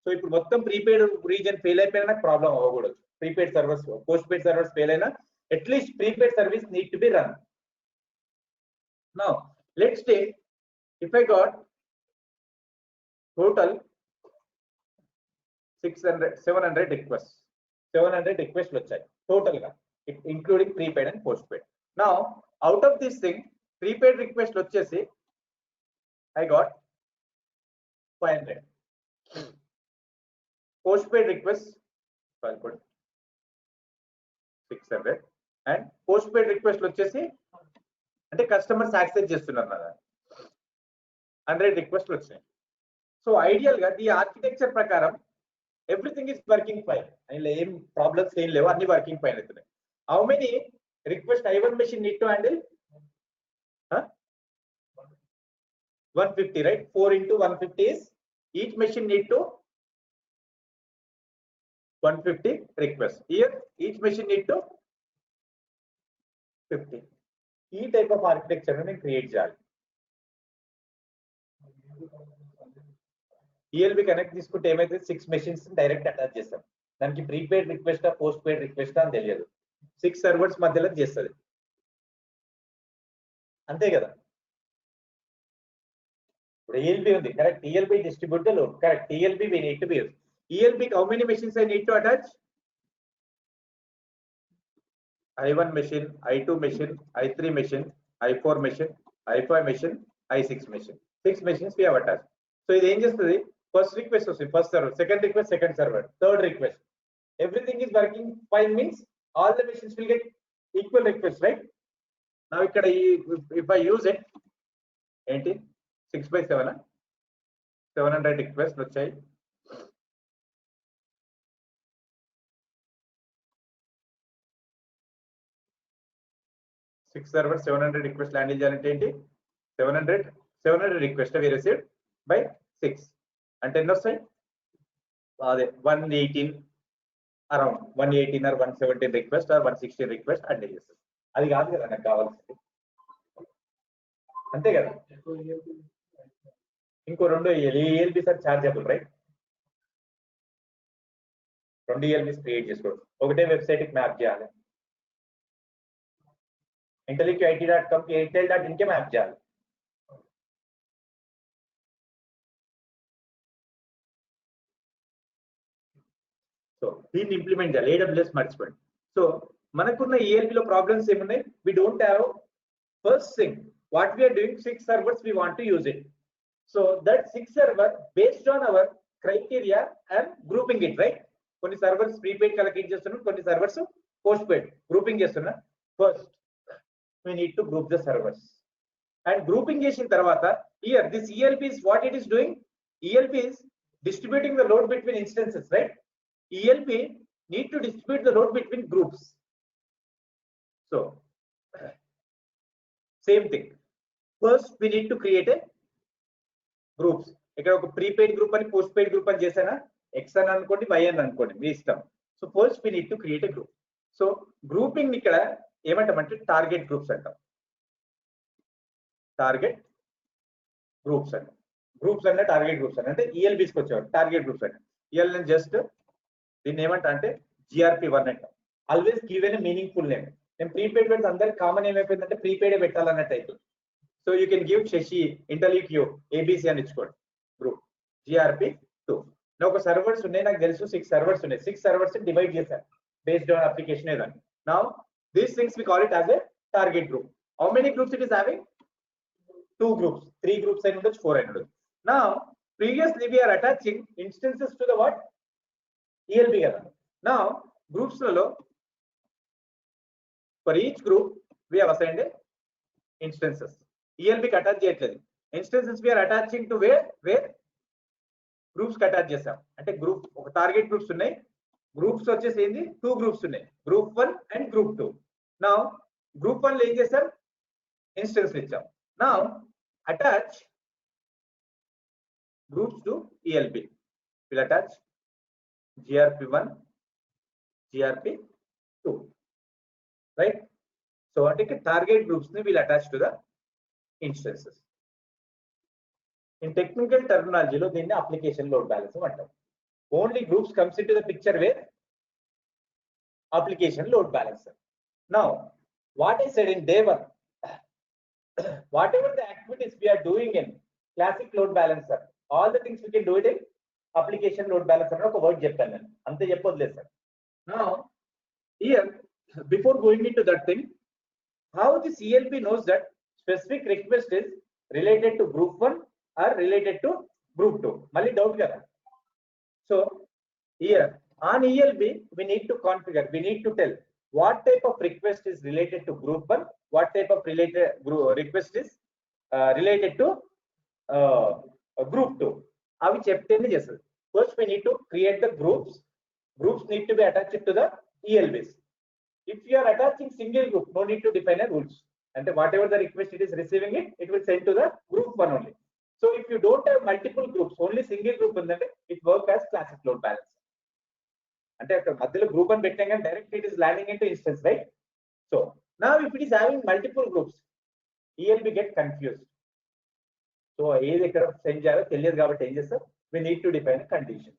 So ఇప్పుడు మొత్తం prepaid reason fail అయిపోయినా నాకు problem అవ్వకూడదు. Prepaid servers postpaid servers fail అయినా at least prepaid service need to be run. Now let's take if I got total 700 requests. 700 requests వచ్చాయి total గా, including prepaid and postpaid. Now out of this thing prepaid request వచ్చేసి I got 500. Postpaid requests 600 and postpaid request వచ్చేసి అంటే customers access చేస్తున్నారు కదా 100 రిక్వెస్ట్లు వచ్చాయి. So ideal గా ఈ ఆర్కిటెక్చర్ ప్రకారం ఎవ్రీథింగ్ ఇస్ వర్కింగ్ ఫైన్, అందులో ఏం ప్రాబ్లమ్స్ ఏం లేవు, అన్ని వర్కింగ్ ఫైన్ అవుతున్నాయి. How many request I1 machine need to handle? 150, right? 4 into 150 is each machine need to 150 requests. Here each machine need to 50. ఈ టైప్ ఆఫ్ ఆర్కిటెక్చర్ నేను create చేయాలి. ELB connect తీసుకుంటే ఏమైతే 6 మెషిన్స్ డైరెక్ట్ అటాచ్ చేస్తాం. దానికి prepaid రిక్వెస్టా post paid రిక్వెస్టా అని తెలియదు. 6 servers మధ్యలో చేస్తుంది, అంతే కదా. ఇప్పుడు ఈఎల్బి ఉంది, correct. ELB distribute the load, correct. ELB we need to be used. ELB how many machines I need to attach? I1 machine, I2 machine, I3 machine, I4 machine, I5 machine, I6 machine. 6 machines we have attached. So ఇది ఏం చేస్తుంది? First request వస్తుంది first server, second request second server, third request. Everything is working fine means all the machines will get equal request, right? నా ఇక్కడ if I use it ఏంటి 6/7 700 request వచ్చాయి. Six server 700 request handle చేయాలంటే ఏంటి 700 request we received by 6 అంటే ఎన్ని వస్తాయి? అదే 118 around 118 or 117 request or 116 request handle చేస్తుంది. అది కాదు కదా నాకు కావాల్సింది, అంతే కదా. ఇంకో 2 ELB sir chargeable, right? 2 ELBs create చేసుకోవచ్చు. ఒకటే వెబ్సైట్ కి మ్యాప్ చేయాలి, intellect.it.com కి airtel.in కి మ్యాప్ చేయాలి. సో దీన్ని ఇంప్లిమెంట్ చేయాలి. AWS మర్చిపోండి. సో మనకున్న ఈఎల్బి లో ప్రాబ్లమ్స్ ఏమున్నాయి? we don't have first thing what we are doing 6 servers we want to use it. So that 6 server based on our criteria and grouping it, right? కొన్ని servers prepaid collect చేస్తున్నాం, కొన్ని servers post paid grouping చేస్తున్నా. First we need to group the servers and grouping చేసిన తర్వాత here this ELB is what it is doing. ELB is distributing the load between instances, right? ELB need to distribute the load between groups. So same thing, first we need to create a groups. ఇక్కడ ఒక prepaid group అని post paid group అని చేసానా, X అని అనుకోండి Y అని అనుకోండి, మీ ఇష్టం. So first we need to create a group. సో గ్రూపింగ్ ఇక్కడ ఏమంటామంటే టార్గెట్ గ్రూప్స్ అంటాం. టార్గెట్ గ్రూప్స్ అంట, గ్రూప్స్ అంటే టార్గెట్ గ్రూప్స్ అంటే ఈఎల్బిస్కి వచ్చేవాడు టార్గెట్ గ్రూప్స్ అంటే. ఈఎల్ నేను జస్ట్ దీన్ని ఏమంటా అంటే GRP1 అంటాం. Always give an meaningful name. నేను ప్రీపెయిడ్ పెడితే అందరికి కామన్ ఏమైపోయిందంటే ప్రీపెయిడ్ పెట్టాలన్నట్టు అయిపోయింది. So you can give Shashi, IntelliQ, ABC అని ఇచ్చుకోండి గ్రూప్ GRP2. ఒక సర్వర్స్ ఉన్నాయి నాకు తెలుసు, 6 సర్వర్స్ ఉన్నాయి. 6 సర్వర్స్ డివైడ్ చేశాను బేస్డ్ ఆన్ అప్లికేషన్ ఏదని. Now these things we call it as a target group. How many groups it is having? 2 groups, 3 groups and 4 and now previously we are attaching instances to the what? ELB kada. Now groups lo for each group we have assigned a instances. ELB ki attach cheyatledu, instances we are attaching to where groups ki attach chesam. Ante group oka target groups unnai, groups వచ్చేసి ఏంది 2 groups ఉన్నాయి, group 1 and group 2. Now group 1 లో ఏం చేసాం, instance ఇచ్చాం. Now attach groups to ELB. Will attach GRP1, GRP2, right? So అంటే target groups ని will attach to the instances. In technical టర్మినాలజీలో దీన్ని అప్లికేషన్ లోడ్ బ్యాలెన్సింగ్ అంటాం. Only groups comes in to the picture where application load balancer. Now, what I said in day one, whatever the activities we are doing in classic load balancer, all the things we can do it in application load balancer. Oka word cheppanu nenu ante cheppodలేదు sir. Now, here before going into that thing, how the CLB knows that specific request is related to group 1 or related to group 2? Malli doubt kada. So here on ELB, we need to configure, we need to tell what type of request is related to group 1, what type of request is related to group 2. Avi cheptene chestadu. First, we need to create the groups. Groups need to be attached to the ELBs. If you are attaching single group, no need to define a rules. And whatever the request it is receiving it, it will send to the group 1 only. So if you don't have multiple groups, only single group, it works as classic load balancer. అంటే అక్కడ మధ్యలో group అని పెట్టాం కానీ direct it is landing into instance, right? So now if it is having multiple groups, ELB get confused. So ఏది ఎక్కడ send చేయాలో తెలియదు కాబట్టి ఏం చేస్తారు, we need to define condition.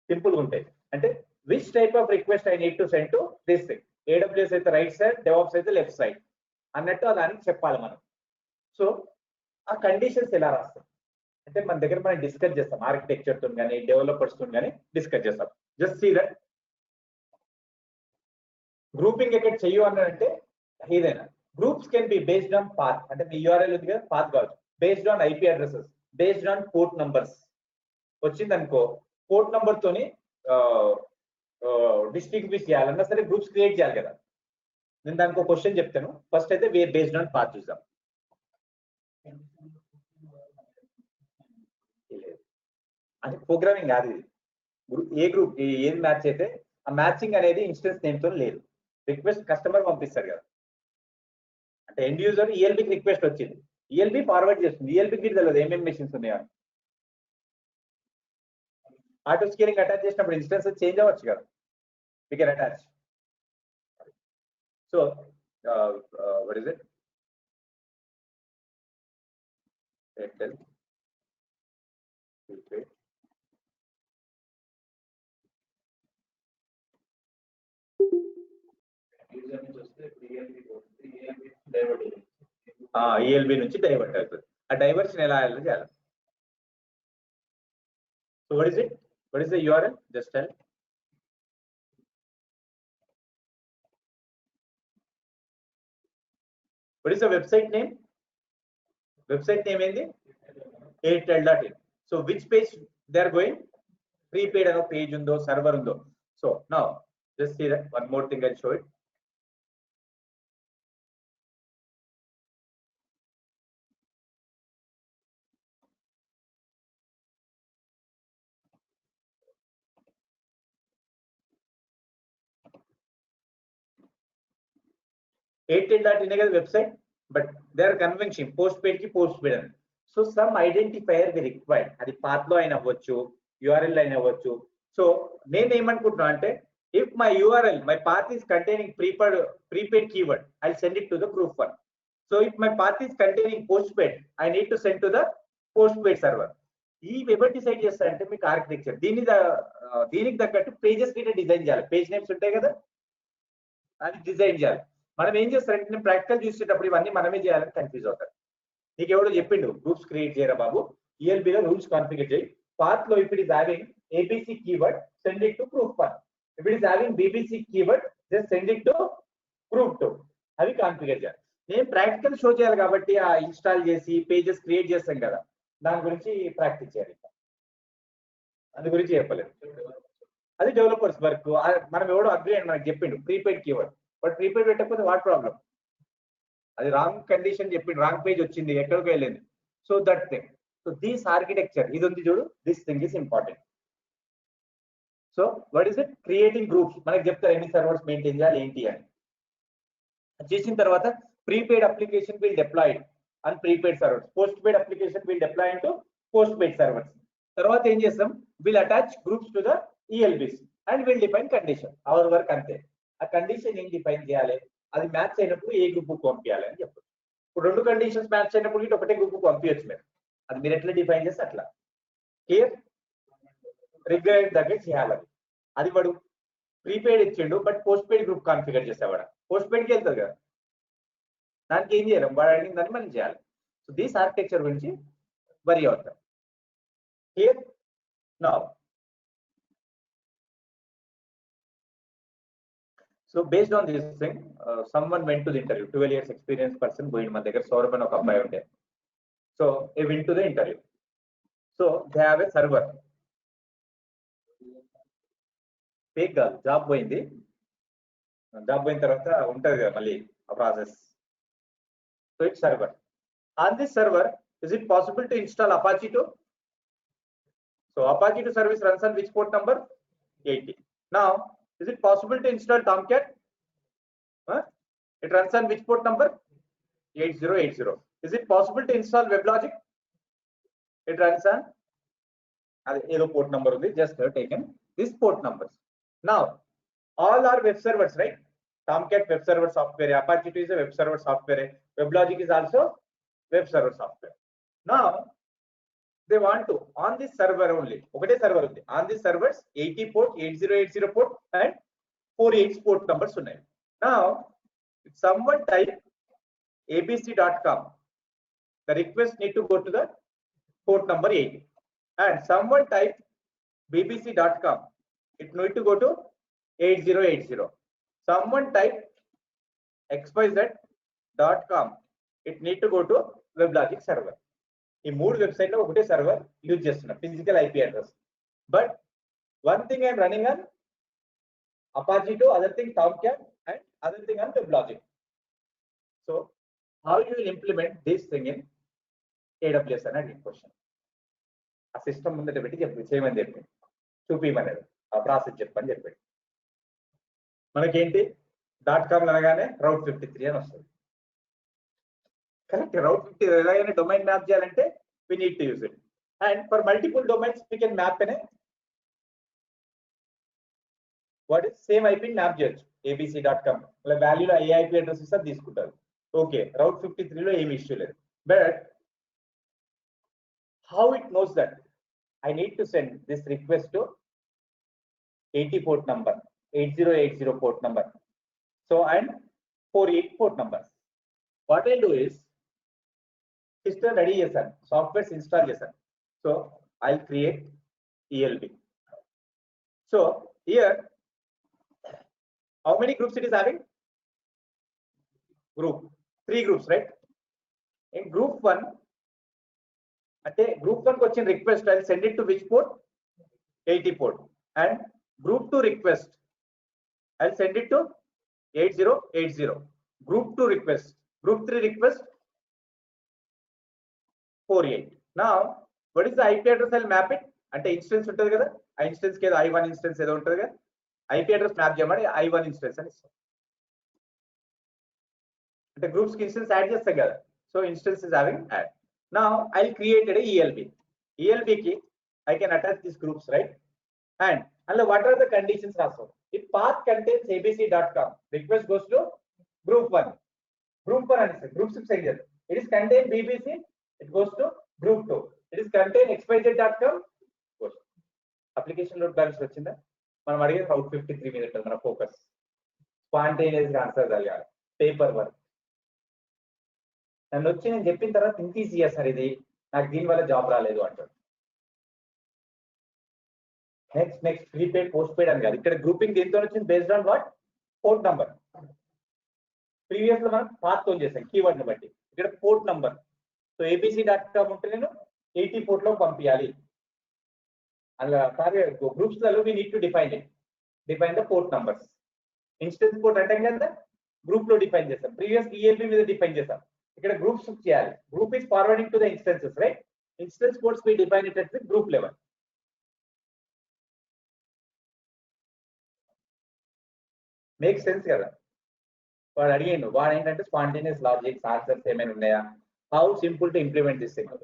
Simple గా ఉంటాయి. అంటే which type of request I need to send to this thing. AWS అయితే రైట్ సైడ్, డెవాప్స్ అయితే లెఫ్ట్ సైడ్ అన్నట్టు దానికి చెప్పాలి మనం. సో ఆ కండిషన్స్ ఎలా రాస్తాం అంటే మన దగ్గర మనం డిస్కస్ చేస్తాం, ఆర్కిటెక్చర్ తో కానీ డెవలపర్స్ తో కానీ డిస్కస్ చేస్తాం. జస్ట్ సీ దట్ గ్రూపింగ్ ఎక్కడ చెయ్యు అన్నారంటే ఏదైనా groups can be based on path, అంటే మీ యూఆర్ఎల్ ఉంది కదా పాత్ కావచ్చు, based on IP addresses, based on port numbers. వచ్చింది అనుకో పోర్ట్ నంబర్ తోని డిస్ట్రిబ్యూట్ చేయాలన్నా సరే గ్రూప్స్ క్రియేట్ చేయాలి కదా. నేను దానికి ఒక క్వశ్చన్ చెప్తాను. ఫస్ట్ అయితే బేస్డ్ ఆన్ పాత్ చూద్దాం. అంటే ప్రోగ్రామింగ్ కాదు ఇది. ఏ గ్రూప్ ఏది మ్యాచ్ అయితే ఆ మ్యాచింగ్ అనేది ఇన్స్టెన్స్ నేమ్ తో లేదు. రిక్వెస్ట్ కస్టమర్ పంపిస్తారు కదా, అంటే ఎండ్ యూజర్ ఈఎల్బికి రిక్వెస్ట్ వచ్చింది, ఈఎల్బి ఫార్వర్డ్ చేస్తుంది. ఈఎల్బికి తెలియదు ఏమేమి మెషిన్స్ ఉన్నాయో. ఆటో స్కేలింగ్ అటాచ్ చేసినప్పుడు ఇన్స్టెన్స్ చేంజ్ అవ్వచ్చు కదా, we can attach. So what is it? Airtel, prepaid, ELB నుంచి డైవర్ట్ అవుతుంది. ఆ డైవర్షన్ ఎలా చేయాలి? So what is it? What is the URL? Just tell. What is the website name? Website name ఏంది? airtel.in. So which page they are going? Prepaid ano page undo, server undo. So now just see that one more thing I'll show it. airtel.in is website, but they are convention postpaid ki postpaid అని. So some identifier we required. అది path లో అయినా అవ్వచ్చు, URL అయినా అవ్వచ్చు. So నేను ఏమనుకుంటున్నా అంటే if my URL, my path is containing prepaid keyword, I'll send it to the group 1. So if my path is containing postpaid, I need to send to the postpaid server. ఈ ఎవరు decide చేస్తారంటే మీకు architecture. దీనికి తగ్గట్టు pages ని design చేయాలి. Page names ఉంటాయి కదా, అది డిజైన్ చేయాలి. మనం ఏం చేస్తారంటే నేను ప్రాక్టికల్ చూసేటప్పుడు ఇవన్నీ మనమే చేయాలని కన్ఫ్యూజ్ అవుతారు. నీకు ఎవడో చెప్పిండు గ్రూప్స్ క్రియేట్ చేయరా బాబు, ఈఎల్బిలో రూల్స్ కాన్ఫిగర్ చేయి, పాత్ లో if it is having ABC keyword send it to group 1, if it is having BBC keyword just send it to group 2. అవి కాన్ఫిగర్ చేయాలి. నేను ప్రాక్టికల్ షో చేయాలి కాబట్టి ఆ ఇన్స్టాల్ చేసి పేజెస్ క్రియేట్ చేస్తాం కదా, దాని గురించి ప్రాక్టీస్ చేయాలి. అందు గురించి చెప్పలేదు, అది డెవలపర్స్ వర్క్. మనం ఎవడో అగ్రీ అని మనకు చెప్పిండు ప్రీపెయిడ్ కీవర్డ్, బట్ ప్రీపెయిడ్ పెట్టకపోతే వాట్ ప్రాబ్లం? అది రాంగ్ కండిషన్ చెప్పిండు, రాంగ్ పేజ్ వచ్చింది, ఎక్కడికి వెళ్ళింది. So that thing. So this architecture ఇది ఉంది చూడు, this thing is important. So what is it? Creating groups మనకి చెప్తారు ఎన్ని సర్వర్స్ మెయింటైన్ చేయాలి ఏంటి అని. చేసిన తర్వాత prepaid application will deployed and prepaid servers, post paid application will deploy into post paid servers. తర్వాత ఏం చేస్తాం, will attach groups to the ELBs and will define condition. Our work అంతే. ఆ కండిషన్ ఏం డిఫైన్ చేయాలి, అది మ్యాచ్ అయినప్పుడు ఏ group పంపించాలి అని చెప్పచ్చు. ఇప్పుడు 2 కండిషన్స్ మ్యాచ్ అయినప్పుడు ఇటు ఒకటే గ్రూప్ పంపించచ్చు మీరు. అది మీరు ఎట్లా డిఫైన్ చేస్తే అట్లా. క్లియర్? రిగ్రెట్ దగ్గర చేయాలి. అది వాడు ప్రీపెయిడ్ ఇచ్చిండు but post paid group configure చేసేవాడు. పోస్ట్ పెయిడ్కి వెళ్తుంది కదా, దానికి ఏం చేయలేం, వాడు అడిగిన దాన్ని మనం చేయాలి. సో దీస్ ఆర్కిటెక్చర్ గురించి వరి అవుతాం. Clear? Now so based on this thing, someone went to the interview. 12 years experienced person going మన దగ్గర Saurabh అని ఒక అబ్బాయి ఉండే. So he went to the interview. So they have a server. Fake కాదు, జాబ్ పోయింది. జాబ్ పోయిన తర్వాత ఉంటుంది కదా మళ్ళీ ఆ process. So it's server. On this server is it possible to install Apache 2? So Apache 2 service runs on which port number? 80. Now is it possible to install Tomcat? It runs on which port number? 8080. Is it possible to install WebLogic? It runs on either port number only, just taken this port numbers. Now all are web servers, right? Tomcat web server software, Apache 2 is a web server software, WebLogic is also web server software. Now they want to on this server only, ఒకటే server ఉంది, on this servers 80 port, 8080 port and 48 port numbers ఉన్నాయి. Now if someone type abc.com, the request need to go to the port number 80, and someone type bbc.com, it need to go to 8080. Someone type xyz.com, it need to go to WebLogic server. ఈ 3 website లో ఒకటే server use చేస్తున్నా, physical IP address. But one thing I'm running on Apache 2, other thing Tomcat, and other thing on WebLogic. So how you will implement this thing in AWS అనేది question. ఆ system ముందట పెట్టి చేయమని చెప్పి చూపిమన్నాడు, ఆ process చెప్పని చెప్పాడు. మనకేంటి .com అనగానే Route 53 అని వస్తుంది. కరెక్ట్, Route 53 ఎలాగైనా డొమైన్ మ్యాప్ చేయాలంటే we need to use it, and for multiple domains we can map in a what is same IP map చేయొచ్చు. abc.com అలా వాల్యూలో ఏ IP అడ్రస్ ఇస్తే తీసుకుంటారు. ఓకే, Route 53 లో ఏమి ఇష్యూ లేదు. But how it knows that I need to send this request to 80 port number, 8080 port number, so and 48 port numbers. What I'll do is system ready చేశాను, softwares install చేశాను. So I'll create ELB. So here how many groups it is having? Group 3 groups, right? In group 1, అంటే group 1 కి వచ్చిన request I'll send it to which port? 80 port. And group 2 request I'll send it to 8080. Group 2 request, group 3 request 48. Now what is the IP address? I'll map it. అంటే instance ఉంటుంది కదా, ఆ instance కి ఏదో I1 instance ఏదో ఉంటుంది కదా, IP address map చేయమని I1 ఇన్స్టెన్స్ అని ఇస్తాం. అంటే గ్రూప్స్ కి ఇన్స్టెన్స్ యాడ్ చేస్తాం కదా, so instance is having add. Now I'll create a ELB. ELB కి I can attach these groups, right? And what are the conditions also? If path contains abc.com, request goes to group 1. Group 1 and group 6 again. It is contain bbc, it goes to group 2. It is contain xyz.com, goes. Application load balance వచ్చిందా? మనం అడిగే Route 53 మీద ఉంటుంది మన focus. Spontaneous గా answer చేయాలి, paper work. నన్ను వచ్చి నేను చెప్పిన తర్వాత ఇంత ఈజీయా సార్ ఇది, నాకు దీనివల్ల జాబ్ రాలేదు అంటాడు. నెక్స్ట్ ప్రీపెయిడ్ పోస్ట్ పెయిడ్ అని కాదు, ఇక్కడ గ్రూపింగ్ దేంతో వచ్చింది? Based on what? Port number. Previous లో మనం పాత్ తో చేసాం కీవర్డ్ ని బట్టి, ఇక్కడ పోర్ట్ నంబర్. సో abc.com ఉంటే నేను 80 పోర్ట్ లో పంపించాలి. అలా గ్రూప్స్ లలో we need to define the port numbers. Instance port అంటే కదా గ్రూప్ లో డిఫైన్ చేస్తాం, ప్రీవియస్ ELB మీద డిఫైన్ చేస్తాం. ఇక్కడ గ్రూప్స్ చేయాలి. Group is forwarding to the instances, right? Instance ports we define it at the group level. Make sense కదా? వాడు అడిగాను, వాడు ఏంటంటే స్పాంటేనియస్ లాజిక్స్ ఆన్సర్స్ ఏమైనా ఉన్నాయా, how simple to implement this thing.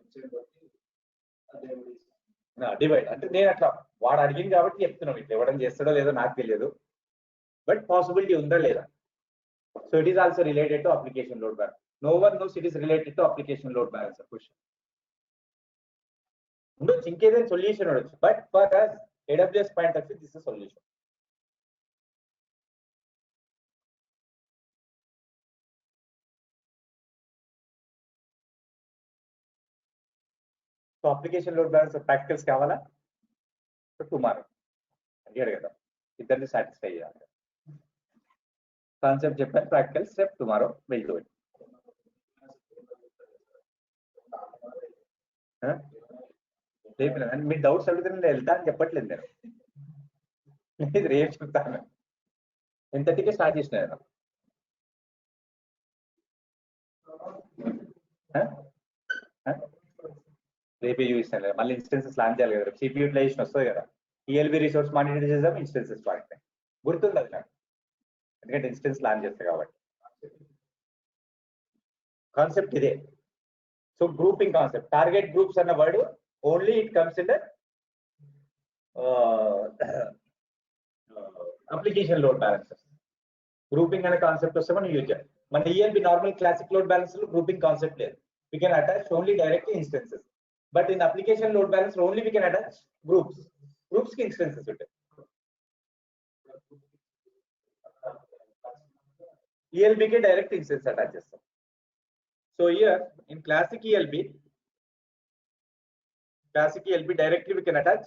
Divide అంటే నేను అట్లా వాడు అడిగింది కాబట్టి చెప్తున్నాం, ఇట్లా ఇవ్వడం చేస్తాడో లేదో నాకు తెలియదు, బట్ పాసిబిలిటీ ఉందా లేదా. So it is also related to application load balancer. No one knows it is related to application load balancer question. ఉండొచ్చు ఇంకేదైనా సొల్యూషన్ ఉండొచ్చు, but for us AWS point of view this is solution. So application load balance practicals కావాలా? So tomorrow అడిగాడు కదా, ఇద్దరిని satisfy చేయాలి. Concept చెప్పాను, practical step tomorrow will do it. రేపు మీ డౌట్స్ అడిగితే నేను వెళ్తా అని చెప్పట్లేదు, నేను రేపు చెప్తాను. ఎంతటికే స్టార్ట్ చేసిన రేపే చూపిస్తాను కదా, మళ్ళీ ఇన్స్టెన్సెస్ లాంచ్ చేయాలి కదా, సిపి యూటిలైజేషన్ వస్తుంది కదా, ఈఎల్బి రిసోర్స్ మానిటర్ చేద్దాం, ఇన్స్టెన్సెస్ వాడితే గుర్తుంది అది నాకు, ఎందుకంటే ఇన్స్టెన్స్ లాంచ్ చేస్తాయి కాబట్టి. కాన్సెప్ట్ ఇదే. So grouping concept, target groups అన్న word only it comes in application load balances. Grouping అనే కాన్సెప్ట్ వస్తే మనం యూజ్ చేయాలి. మన ELB normal classic load balance లో గ్రూపింగ్ కాన్సెప్ట్ లేదు. We can attach only directly instances, but in application load balancer only we can attach groups ki instances ఉంటాయి. ELB కి direct instance attach చేస్తాం. So here in classic ELB directly we can attach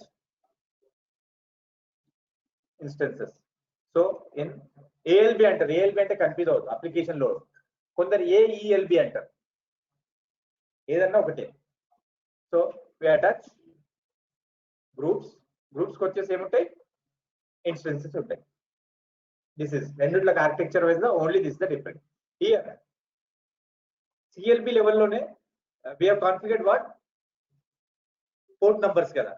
instances. So in ALB అంటారు, ALB అంటే confuse అవుతుంది application load, కొందరు AELB అంటారు, ఏదన్నా ఒకటే. సో వి అటాచ్ గ్రూప్స్ వచ్చేసి ఏముంటాయి, ఇన్స్టెన్సెస్ ఉంటాయి. దిస్ ఇస్ రెండిట్లకు ఆర్కిటెక్చర్ వైజ్ గా only this the different. Here CLB లెవెల్లోనే we have configured what port numbers కదా,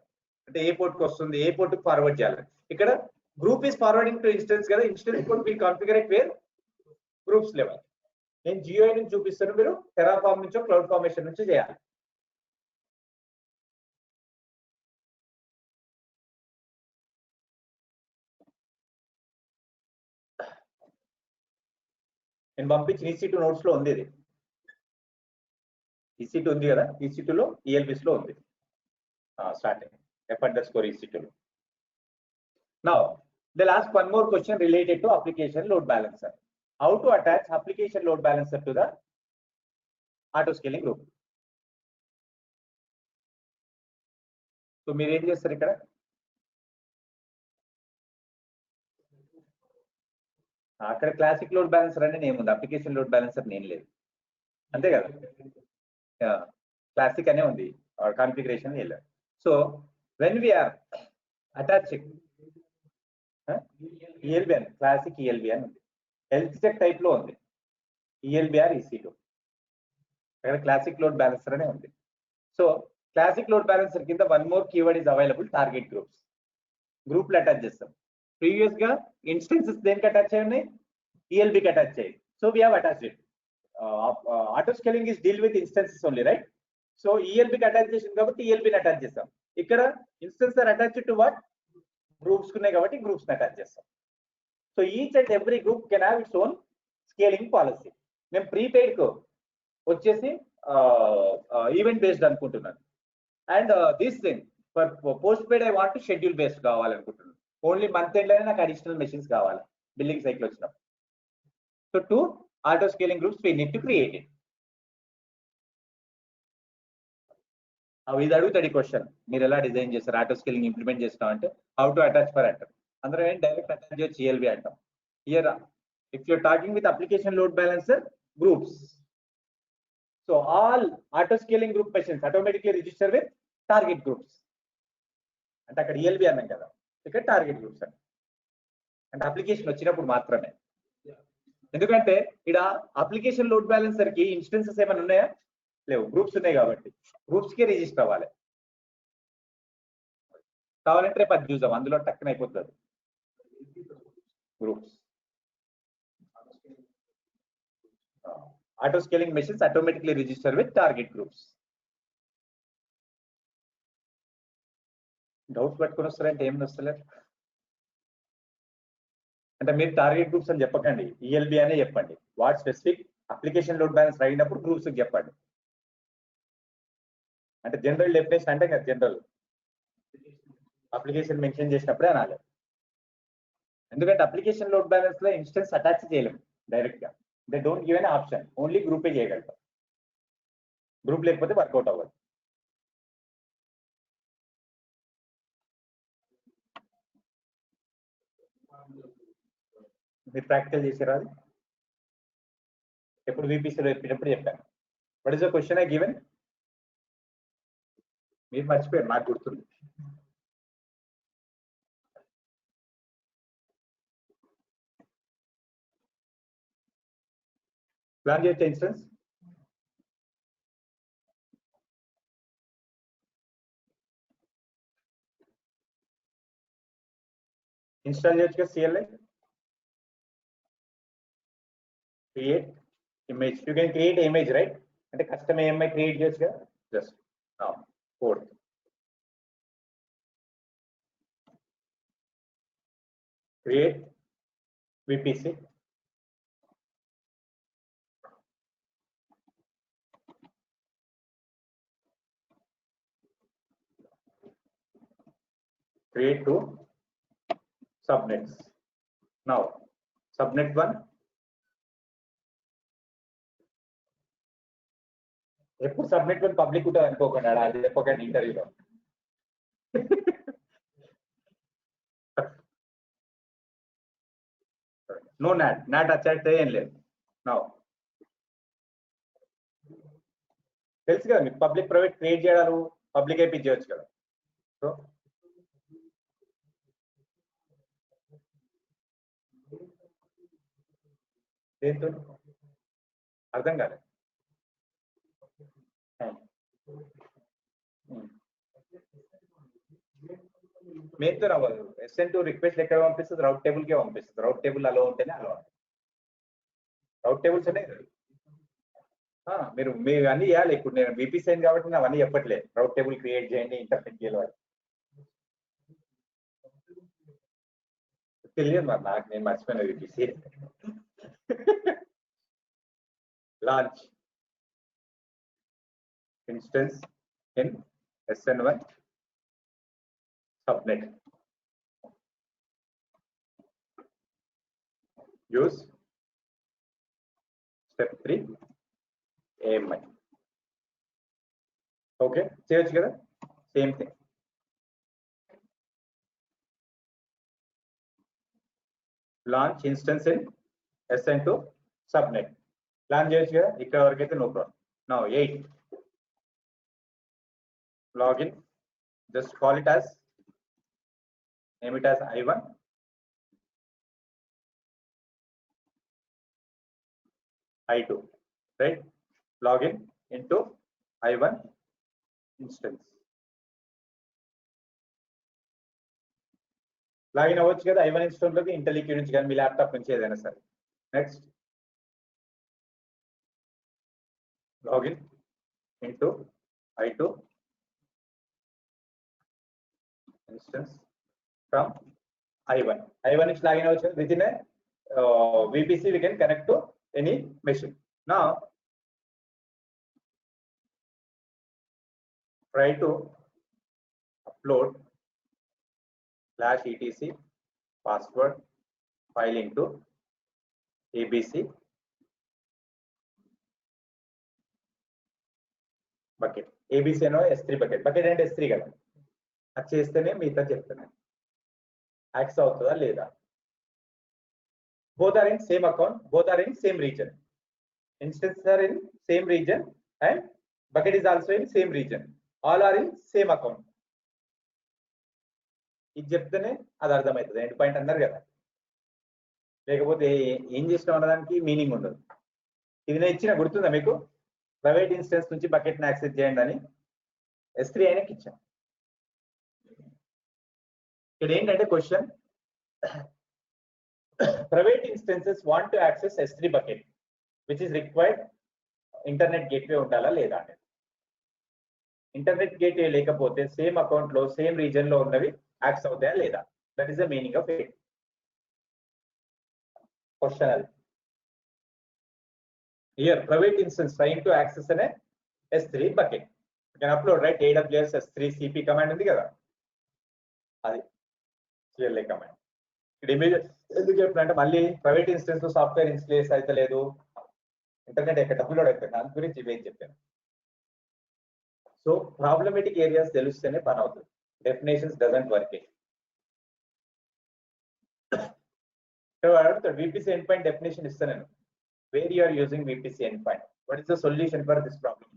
అంటే ఏ పోర్ట్ కి వస్తుంది, ఏ పోర్ట్ కి ఫార్వర్డ్ చేయాలి. ఇక్కడ group is forwarding to instance కదా, instance port we configure it where groups level. నేను GUI నుంచి చూపిస్తాను, మీరు టెరాఫార్మ్ నుంచో క్లౌడ్ ఫార్మేషన్ నుంచి చేయాలి. నేను పంపించిన EC2 నోట్స్ లో ఉంది, ఇది EC2 ఉంది కదా, EC2 లో ELBs లో ఉంది స్టార్టింగ్ F_EC2 లో. Now they last one more question related to application load balancer. How to attach application load balancer to the auto scaling group. So మీరు ఏం చేస్తారు ఇక్కడ, అక్కడ క్లాసిక్ లోడ్ బ్యాలెన్సర్ అంటే నేమ్ ఉంది, అప్లికేషన్ లోడ్ బ్యాలెన్సర్ నేమ్ లేదు, అంతే కదా, క్లాసిక్ అనే ఉంది, కాన్ఫిగరేషన్ లేదు. So when we're attaching ELB అని, క్లాసిక్ ELB అని ఉంది, హెల్త్ చెక్ టైప్ లో ఉంది, ELB ఆర్ EC2, అక్కడ క్లాసిక్ లోడ్ బ్యాలెన్సర్ అనే ఉంది. సో క్లాసిక్ లోడ్ బ్యాలెన్సర్ కింద one more keyword is available, target groups. గ్రూప్లు అటాచ్ చేస్తాం. ప్రీవియస్ గా ఇన్స్టెన్సెస్ దేనికి అటాచ్ అయ్యి ఉన్నాయి, ELB కి అటాచ్ అయ్యి. So we have attached it. Auto scaling is deal with instances only, right? So ELB కి అటాచ్ చేసింది కాబట్టి ELB ని అటాచ్ చేస్తాం. ఇక్కడ instance are attach to what, groups ఉన్నాయి కాబట్టి గ్రూప్స్ ని అటాచ్ చేస్తాం. So each and every group can have its own scaling policy. నేను ప్రీపెయిడ్ కు వచ్చేసి ఈవెంట్ బేస్డ్ అనుకుంటున్నాను, and this thing for post paid I want schedule based కావాలనుకుంటున్నాను. Only month end లోనే నాకు అడిషనల్ మెషిన్స్ కావాలి బిల్లింగ్ సైకిల్ వచ్చినప్పుడు. So two auto scaling groups we need to create it. ఇది అడుగుతాడు ఈ క్వశ్చన్, మీరు ఎలా డిజైన్ చేస్తారు ఆటో స్కేలింగ్ ఇంప్లిమెంట్ చేస్తాం అంటే, హౌ టు అటాచ్ ఫర్ అంటారు. అందరూ ఏం డైరెక్ట్ అటాచ్ చేయొచ్చు ELB అంటాం. Here if you're talking with application load balancer groups, so all auto scaling group machines automatically register with target groups. అంటే అక్కడ ELB అన్నాం కదా, ఇక్కడ టార్గెట్ గ్రూప్స్ అంటే అప్లికేషన్ వచ్చినప్పుడు మాత్రమే. ఎందుకంటే ఇక్కడ అప్లికేషన్ లోడ్ బ్యాలెన్సర్ కి ఇన్స్టెన్సెస్ ఏమైనా ఉన్నాయా, లేవు, గ్రూప్స్ ఉన్నాయి కాబట్టి గ్రూప్స్ కి రిజిస్టర్ అవ్వాలి. కావాలంటే రేపు అది చూద్దాం, అందులో టక్కన అయిపోతుంది. Groups auto scaling machines automatically register with target groups. Doubts పట్టుకొని వస్తారంటే ఏం వస్తలేదు. అంటే మీరు టార్గెట్ గ్రూప్స్ అని చెప్పకండి, ఈఎల్బి అనే చెప్పండి. What specific application load balance అడిగినప్పుడు గ్రూప్స్ చెప్పండి. అంటే జనరల్ డెఫినేషన్ అంటే కదా జనరల్ అప్లికేషన్ మెన్షన్ చేసినప్పుడే అనాలి. ఎందుకంటే అప్లికేషన్ లోడ్ బ్యాలెన్స్ లో ఇన్స్టెన్స్ అటాచ్ చేయలేము డైరెక్ట్ గా. They don't give an option, only గ్రూపే చేయగలుగుతాం. గ్రూప్ లేకపోతే వర్కౌట్ అవ్వదు. మీరు ప్రాక్టికల్ చేసారా? అది ఎప్పుడు వీపీసీలో చెప్పినప్పుడు చెప్పాను. What is the question I given? మీరు మర్చిపోయారు, నాకు గుర్తుంది. ప్లాన్ చేయొచ్చా ఇన్స్టెన్స్? ఇన్స్టాల్ చేయొచ్చు కదా CLI. Create image, you can create image right, అంటే కస్టమ్ ఏఎంఐ క్రియేట్ చేయొచ్చు కదా. Just code create VPC, create two subnets. Now subnet 1 ఎప్పుడు సబ్నెట్ 1 పబ్లిక్ ఉంటుంది అనుకోకుండా, అది చెప్పకండి ఇంటర్వ్యూలో. నో నాట్ అచ్చాయితే ఏం లేదు. నౌ తెలుసు కదా మీకు, పబ్లిక్ ప్రైవేట్ క్రియేట్ చేయడాలు, పబ్లిక్ ఐపీ చేయొచ్చు కదా. సో దేంతో అర్థం కాలేదు. మెయిన్తో అవ్వదు. SN2 రిక్వెస్ట్ ఎక్కడ పంపిస్తుంది? రౌట్ టేబుల్ కే పంపిస్తుంది. రౌట్ టేబుల్ అలో ఉంటేనే అలో. రౌట్ టేబుల్స్ అంటే మీరు అన్ని చేయాలి. ఇప్పుడు నేను VPC అయింది కాబట్టి నేను అవన్నీ చెప్పట్లేదు. రౌట్ టేబుల్ క్రియేట్ చేయండి, ఇంటర్ఫెక్ట్ చేయాలి తెలియదు మరి నాకు, నేను మర్చిపోయిన VPC. Launch instance in SN1 subnet, use step 3 AMI. Okay చేయొచ్చు కదా, same thing. Launch instance in SN2 subnet, plan చేయొచ్చు కదా, ఇక్కడ వరకు అయితే no problem. Now 8 login, just call it as, name it as I1, I2, right? Login into I1 instance. Login అవ్వచ్చు కదా I1 instance లోకి, ఇంటెలిక్యూ నుంచి కానీ మీ ల్యాప్టాప్ నుంచి ఏదైనా సరే. Next login into I2 instance from I1. I1 నుంచి లాగిన్ అవ్వచ్చు కదా, within a VPC we can connect to any machine. Now try to upload /etc password file into ABC bucket. ABC ano S3 bucket. Bucket and S3 కదా, అది చేస్తేనే మిగతా చెప్తున్నాను. Access అవుతుందా లేదా? both are in same account, both are in same region. Instances are in same region and bucket is also in same region. All are in same account. ఇది చెప్తేనే అది అర్థమవుతుంది. ఎండ్ పాయింట్ అన్నారు కదా, లేకపోతే ఏం చేసినా ఉన్నదానికి మీనింగ్ ఉండదు. ఇది నేను ఇచ్చిన గుర్తుందా మీకు? ప్రైవేట్ ఇన్స్టెన్స్ నుంచి బకెట్ ని యాక్సెస్ చేయండి అని S3 అయినకి ఇచ్చాను. ఇక్కడ ఏంటంటే question, private instances want to access S3 bucket, which is required internet gateway ఉండాలా లేదా అంటే, ఇంటర్నెట్ గేట్వే లేకపోతే సేమ్ అకౌంట్ లో సేమ్ రీజన్ లో ఉన్నవి యాక్సెస్ అవుతాయా లేదా? That is the meaning of it. Question. Here, private instance trying to access an S3 bucket. You can upload, right? AWS S3 CP command ఉంది కదా, అది CLI command. ఇక్కడ image ఎందుకు చెప్తున్నా, మళ్ళీ ప్రైవేట్ ఇన్స్టెన్స్ లో సాఫ్ట్వేర్ ఇన్స్టేస్ అయితే లేదు, ఇంటర్నెట్ ఎక్కడ అప్లోడ్ అయిపోయింది, దాని గురించి ఇవేం చెప్పాను. సో ప్రాబ్లమేటిక్ ఏరియాస్ తెలిస్తేనే పని అవుతుంది. Definitions doesn't work. VPC endpoint definition ఇస్తాను నేను. Where you are using VPC endpoint? What is the solution for this problem?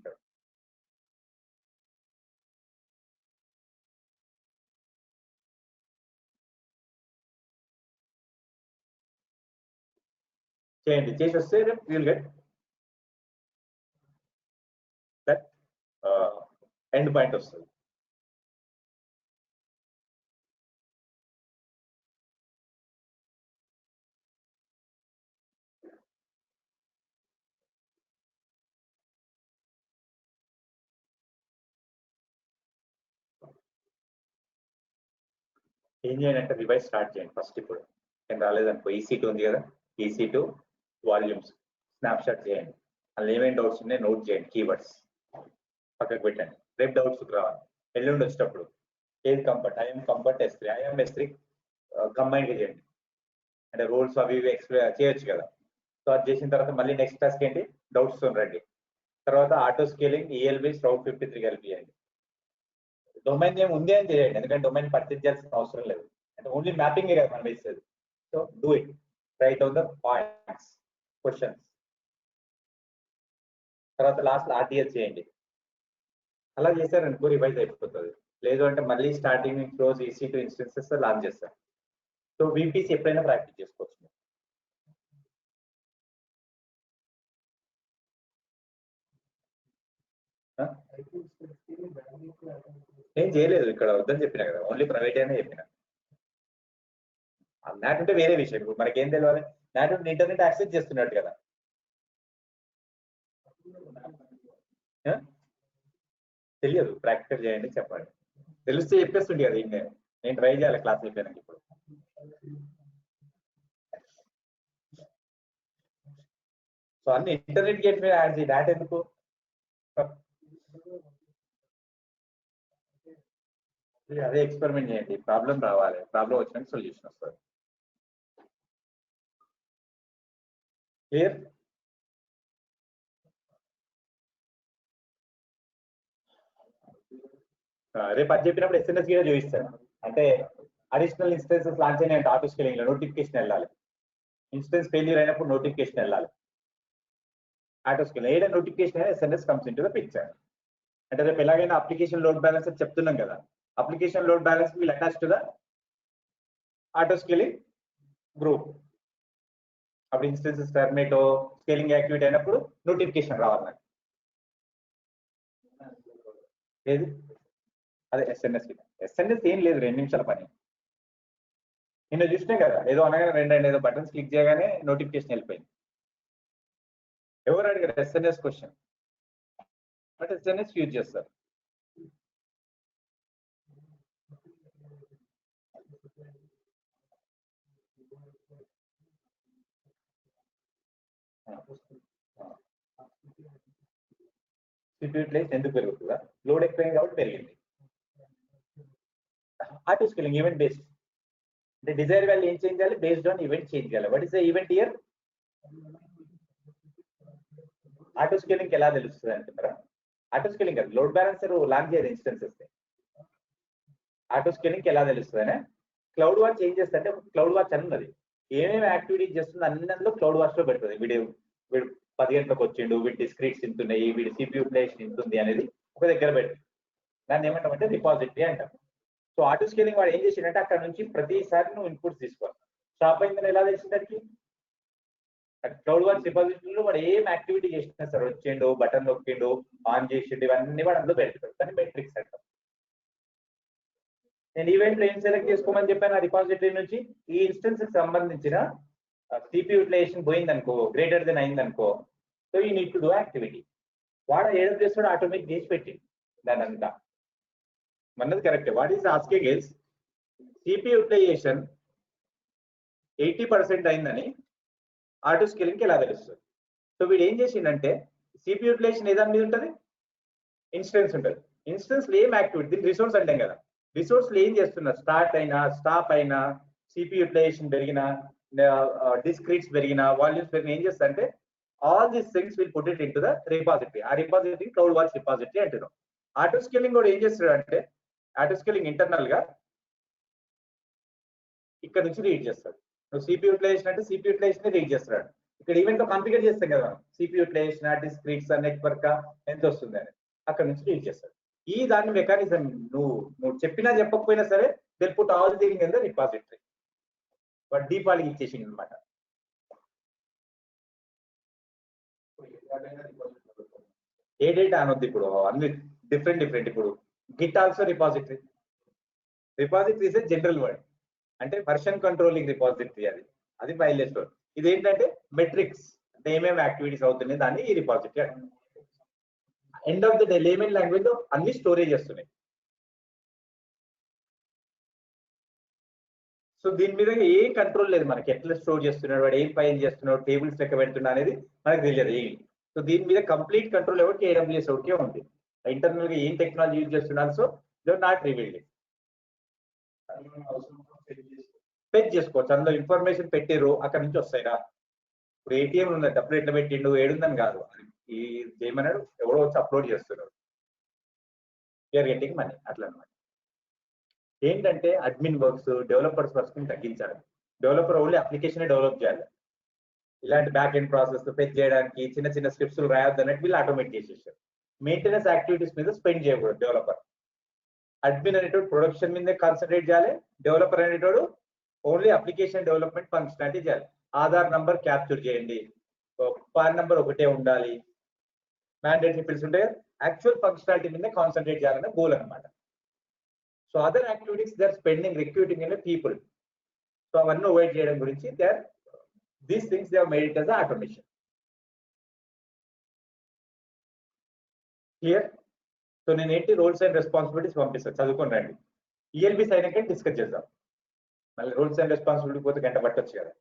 చేయండి, చేసి వస్తే you will get that endpoint వస్తుంది. ఏం చేయాలంటే రివైజ్ స్టార్ట్ చేయండి ఫస్ట్. ఇప్పుడు ఏం రాలేదనుకో, EC2 ఉంది కదా, EC2 వాల్యూమ్స్ స్నాప్షాట్ చేయండి. అందులో ఏమేమి డౌట్స్ ఉన్నాయి నోట్ చేయండి, కీవర్డ్స్ పక్కకు పెట్టండి. రేపు డౌట్స్ రావాలి, ఎల్లుండి వచ్చేటప్పుడు ఏది comfort, I'm comfort S3, I'm S3 combine చేయండి. అంటే రూల్స్ అవి ఇవి ఎక్స్ప్లెయిన్ చేయొచ్చు కదా. సో అది చేసిన తర్వాత మళ్ళీ నెక్స్ట్ టాస్క్ ఏంటి, డౌట్స్ రండి. తర్వాత ఆటో స్కేలింగ్ ELBs రౌట్ 53 కలిపియండి. డొమైన్ నేమ్ ఉంది అని చేయండి, ఎందుకంటే డొమైన్ పర్చేజ్ చేయాల్సిన అవసరం లేదు, అంటే ఓన్లీ మ్యాపింగ్ కదా మనం వేసేది. So do it, right down the points, questions. తర్వాత లాస్ట్ RTL చేయండి. అలా చేశారనుకో రివైజ్ అయిపోతుంది. లేదు అంటే మళ్ళీ starting close EC2 instances launch చేస్తారు. సో VPC ఎప్పుడైనా ప్రాక్టీస్ చేసుకోవచ్చు. ఏం చేయలేదు, ఇక్కడ వద్దని చెప్పినా కదా, ఓన్లీ ప్రైవేట్ అనే చెప్పిన. నాట్ అంటే వేరే విషయం. ఇప్పుడు మనకేం తెలియాలి, నాట్ ఇంటర్నెట్ యాక్సెస్ చేస్తున్నట్టు కదా. తెలియదు, ప్రాక్టికల్ చేయండి, చెప్పండి. తెలిస్తే చెప్పేస్తుండే కదా. నేను ట్రై చేయాలి క్లాస్ అయిపోయాను ఇప్పుడు. సో అన్ని ఇంటర్నెట్ గేట్ మీద యాడ్ చేయి, డేటా ఎందుకు? అదే ఎక్స్పెరిమెంట్ చేయండి, ప్రాబ్లం రావాలి, ప్రాబ్లం వచ్చినాక సొల్యూషన్ వస్తుంది. క్లియర్? రేపు అది చెప్పినప్పుడు SMS కూడా చూపిస్తాను. అంటే అడిషనల్ ఇన్స్టెన్సెస్ లాంచ్ అయినాయంటే ఆటో స్కేలింగ్ లో నోటిఫికేషన్ వెళ్ళాలి. ఇన్స్టెన్స్ ఫెయిల్యూర్ అయినప్పుడు నోటిఫికేషన్ వెళ్ళాలి. ఆటో స్కేలింగ్ ఏదైనా నోటిఫికేషన్ అయినా SMS comes in to the picture. అంటే రేపు ఎలాగైనా అప్లికేషన్ లోడ్ బ్యాలెన్స్ అని చెప్తున్నాం కదా, application load balance will attach to the auto scaling group. అప్పుడు ఇన్స్టెన్సెస్ టర్మినేట్ స్కేలింగ్ యాక్టివేట్ అయినప్పుడు నోటిఫికేషన్ రావాలి నాకు. ఏది అదే SMS ఏం లేదు, 2 నిమిషాల పని. నిన్న చూసినా కదా, ఏదో అనగానే ఏదో బటన్స్ క్లిక్ చేయగానే నోటిఫికేషన్ వెళ్ళిపోయింది. ఎవరు అడిగారు SMS question? But SMS use చేస్తారు. యూటిలైజ్ ఎందుకు పెరుగుతుందా? లోడ్ ఎక్కువైంది కాబట్టి పెరిగింది. ఆటో స్కేలింగ్ ఈవెంట్ బేస్డ్, అంటే డిజైర్ వాల్యూ ఏం చేంజ్ చేయాలి, బేస్డ్ ఆన్ ఈవెంట్ చేంజ్ చేయాలి. What is the event here? Auto scaling ఎలా తెలుస్తుంది అంటున్నారా? ఆటో స్కేలింగ్ కాదు, లోడ్ బ్యాలెన్సర్ లాంచ్ చేయదు ఇన్స్టెన్సెస్. ఆటో స్కేలింగ్ ఎలా తెలుస్తుంది? క్లౌడ్ వాచ్ ఏం చేస్తుంది అంటే, క్లౌడ్ వాచ్ అన్నది ఏమేమి యాక్టివిటీస్ చేస్తుంది అన్నిలో క్లౌడ్ వాచ్ లో పెడుతుంది. వీడు 10 గంటలకు వచ్చిండు, వీడి డిస్క్రీట్స్ ఇంతున్నాయి, వీడి CPU యూటిలైజేషన్ ఇంతుంది అనేది ఒక దగ్గర పెడుతుంది. దాన్ని ఏమంటామంటే రిపాజిటరీ అంటాం. సో ఆటో స్కేలింగ్ వాడు ఏం చేసిండంటే, అక్కడ నుంచి ప్రతిసారి నువ్వు ఇన్పుట్స్ తీసుకోవాలి. స్టాప్ అయిందని ఎలా తెలిసిందానికి? క్లౌడ్ వాచ్ రిపాజిటరీలో వాడు ఏం యాక్టివిటీ చేసినా సరే, వచ్చిండు, బటన్ నొక్కిండు, ఆన్ చేసిండు, ఇవన్నీ వాడు అందులో పెడతాడు. కానీ మెట్రిక్స్ అంటాం. నేను ఈవెంట్ ఏం సెలెక్ట్ చేసుకోమని చెప్పాను ఆ రిపాజిటరీ నుంచి, ఈ ఇన్స్టెన్స్ కి సంబంధించిన CPU యూటిలైజేషన్ పోయింది అనుకో, గ్రేటర్ దెన్ అయింది అనుకో, సో ఈ నీడ్ టు డూ యాక్టివిటీ. వాడు ఏదో చేస్తాడు, ఆటోమేటిక్ చేసి పెట్టి దాని అంతా అన్నది correct. What is asking is CPU utilisation 80% అయిందని ఆటో స్కేలింగ్ ఎలా తెలుస్తుంది? సో వీడు ఏం చేసిండంటే సిపి యూటిలైజేషన్ ఏ దాని మీద ఉంటుంది? ఇన్స్టెన్స్ ఉంటుంది. ఇన్స్టెన్స్ లో ఏం యాక్టివిటీ, దీన్ని రిసోర్స్ అంటాం కదా, రిసోర్స్ లో ఏం చేస్తున్నారు, స్టార్ట్ అయినా స్టాప్ అయినా సిపి యూటిలైజేషన్ పెరిగినా డిస్క్రీట్స్ పెరిగినా వాల్యూమ్స్ పెరిగినా ఏం చేస్తా అంటే all these things will put it in to the repository. ఆ రిపాజిటరీ క్లౌడ్ వాల్స్ రిపాజిటరీ అంటున్నాం. ఆటో స్కేలింగ్ కూడా ఏం చేస్తాడు అంటే ఆటో స్కేలింగ్ ఇంటర్నల్ గా ఇక్కడ నుంచి రీడ్ చేస్తాడు. నువ్వు సిపి యూటిలైజేషన్ అంటే సిపి యూటిలైజేషన్ రీడ్ చేస్తాడు. ఇక్కడ ఈవెంట్ లో కాన్ఫిగర్ చేస్తాం కదా సిపి యూటిలైజేషన్ డిస్క్రీట్స్ నెట్వర్క్ ఎంత వస్తుంది అని అక్కడ నుంచి రీడ్ చేస్తాడు. ఈ దాని మెకానిజం నువ్వు చెప్పినా చెప్పకపోయినా సరే they'll put all thing in the repository. But డీపాలింగ్ ఇచ్చేసింది అనమాట. ఏ డేటా అనొద్దు ఇప్పుడు, అన్ని డిఫరెంట్. ఇప్పుడు Git also repository. Repository is a general word, అంటే వర్షన్ కంట్రోలింగ్ రిపాజిటరీ. అది ఫైల్ స్టోర్. ఇది ఏంటంటే మెట్రిక్స్, అంటే ఏమేమి యాక్టివిటీస్ అవుతున్నాయి దాన్ని ఈ రిపాజిటరీ అంటే. End of the day layman language లో అన్ని స్టోరేజ్ చేస్తున్నాయి. సో దీని మీద ఏం కంట్రోల్ లేదు మనకి, ఎట్లా స్టోర్ చేస్తున్నాడు, వాడు ఏం ఫైల్ చేస్తున్నాడు, టేబుల్స్ లెక్క పెడుతున్నా అనేది మనకు తెలియదు ఏమి. సో దీని మీద కంప్లీట్ కంట్రోల్ ఎవరికి, AWS ఒకటికే ఉంది. ఇంటర్నల్ గా ఏం టెక్నాలజీ యూజ్ చేస్తున్నారు, so they not revealed. Fetch చేసుకోవచ్చు, అందులో ఇన్ఫర్మేషన్ పెట్టారు అక్కడ నుంచి వస్తాయిరా. ఇప్పుడు ATM ఉంది, డబ్బులు ఎట్లా పెట్టిండు ఏడుందని కాదు, ఈ ఏమన్నాడు ఎవడో వచ్చి అప్లోడ్ చేస్తున్నాడు, యూఆర్ గెట్టింగ్ మనీ అట్లా అనమాట. ఏంటంటే అడ్మిన్ వర్క్స్, డెవలపర్స్ వర్క్స్ ని తగ్గించాలి. డెవలపర్ ఓన్లీ అప్లికేషన్ డెవలప్ చేయాలి. ఇలాంటి బ్యాక్ ఎండ్ ప్రాసెస్ ఫెచ్ చేయడానికి చిన్న స్క్రిప్ట్స్ రాయొద్దు అన్నట్టు వీళ్ళు ఆటోమేట్ చేసేసారు. మెయింటెనెన్స్ యాక్టివిటీస్ మీద స్పెండ్ చేయకూడదు డెవలపర్. అడ్మిన్ అనేటోడు ప్రొడక్షన్ మీదే కాన్సన్ట్రేట్ చేయాలి. డెవలపర్ అనేటోడు ఓన్లీ అప్లికేషన్ డెవలప్మెంట్ ఫంక్షనాలిటీ చేయాలి. ఆధార్ నంబర్ క్యాప్చర్ చేయండి, పాన్ నంబర్ ఒకటే ఉండాలి, మ్యాండేటరీ ఫీల్డ్స్ ఉంటే యాక్చువల్ ఫంక్షనాలిటీ మీద కాన్సన్ట్రేట్ చేయాలనే గోల్ అనమాట. So other activities they are spending recruiting in people. So అవన్నీ అవాయిడ్ చేయడం గురించి these things they have made it as automation. Clear? So నేను ఏంటి రోల్స్ అండ్ రెస్పాన్సిబిలిటీస్ పంపిస్తాను, చదువుకొని రండి. ELBs అయినాక డిస్కస్ చేద్దాం. మళ్ళీ రూల్స్ అండ్ రెస్పాన్సిబిలిటీ పోతే గంట పట్టొచ్చు కదా.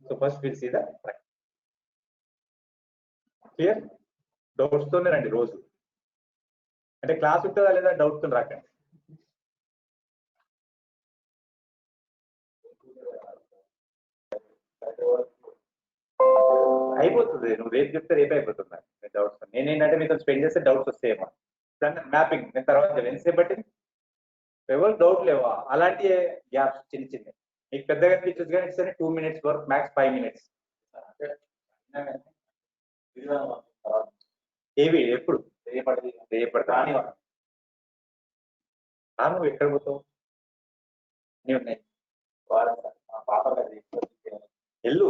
So first will see the clear. Doubts తోనే రండి రోజు, అంటే క్లాస్ ఉంటుందా లేదా డౌట్స్ తో రాకండి. అయిపోతుంది, నువ్వు రేపు చెప్తే రేపు అయిపోతుంది. డౌట్స్ నేనేంటంటే మీతో స్పెండ్ చేస్తే డౌట్స్ వస్తాయేమో. మ్యాపింగ్ నేను తర్వాత ఎంతసేపు బట్టి ఎవరు డౌట్ లేవా, అలాంటి గ్యాప్స్ చిన్న మీకు పెద్దగా అనిపించచ్చు కానీ సరే 2 minutes వర్క్ మ్యాక్స్ 5 minutes. ఏవి ఎప్పుడు రేపడతా నువ్వు ఎక్కడ పోతావు, ఉన్నాయి వెళ్ళు.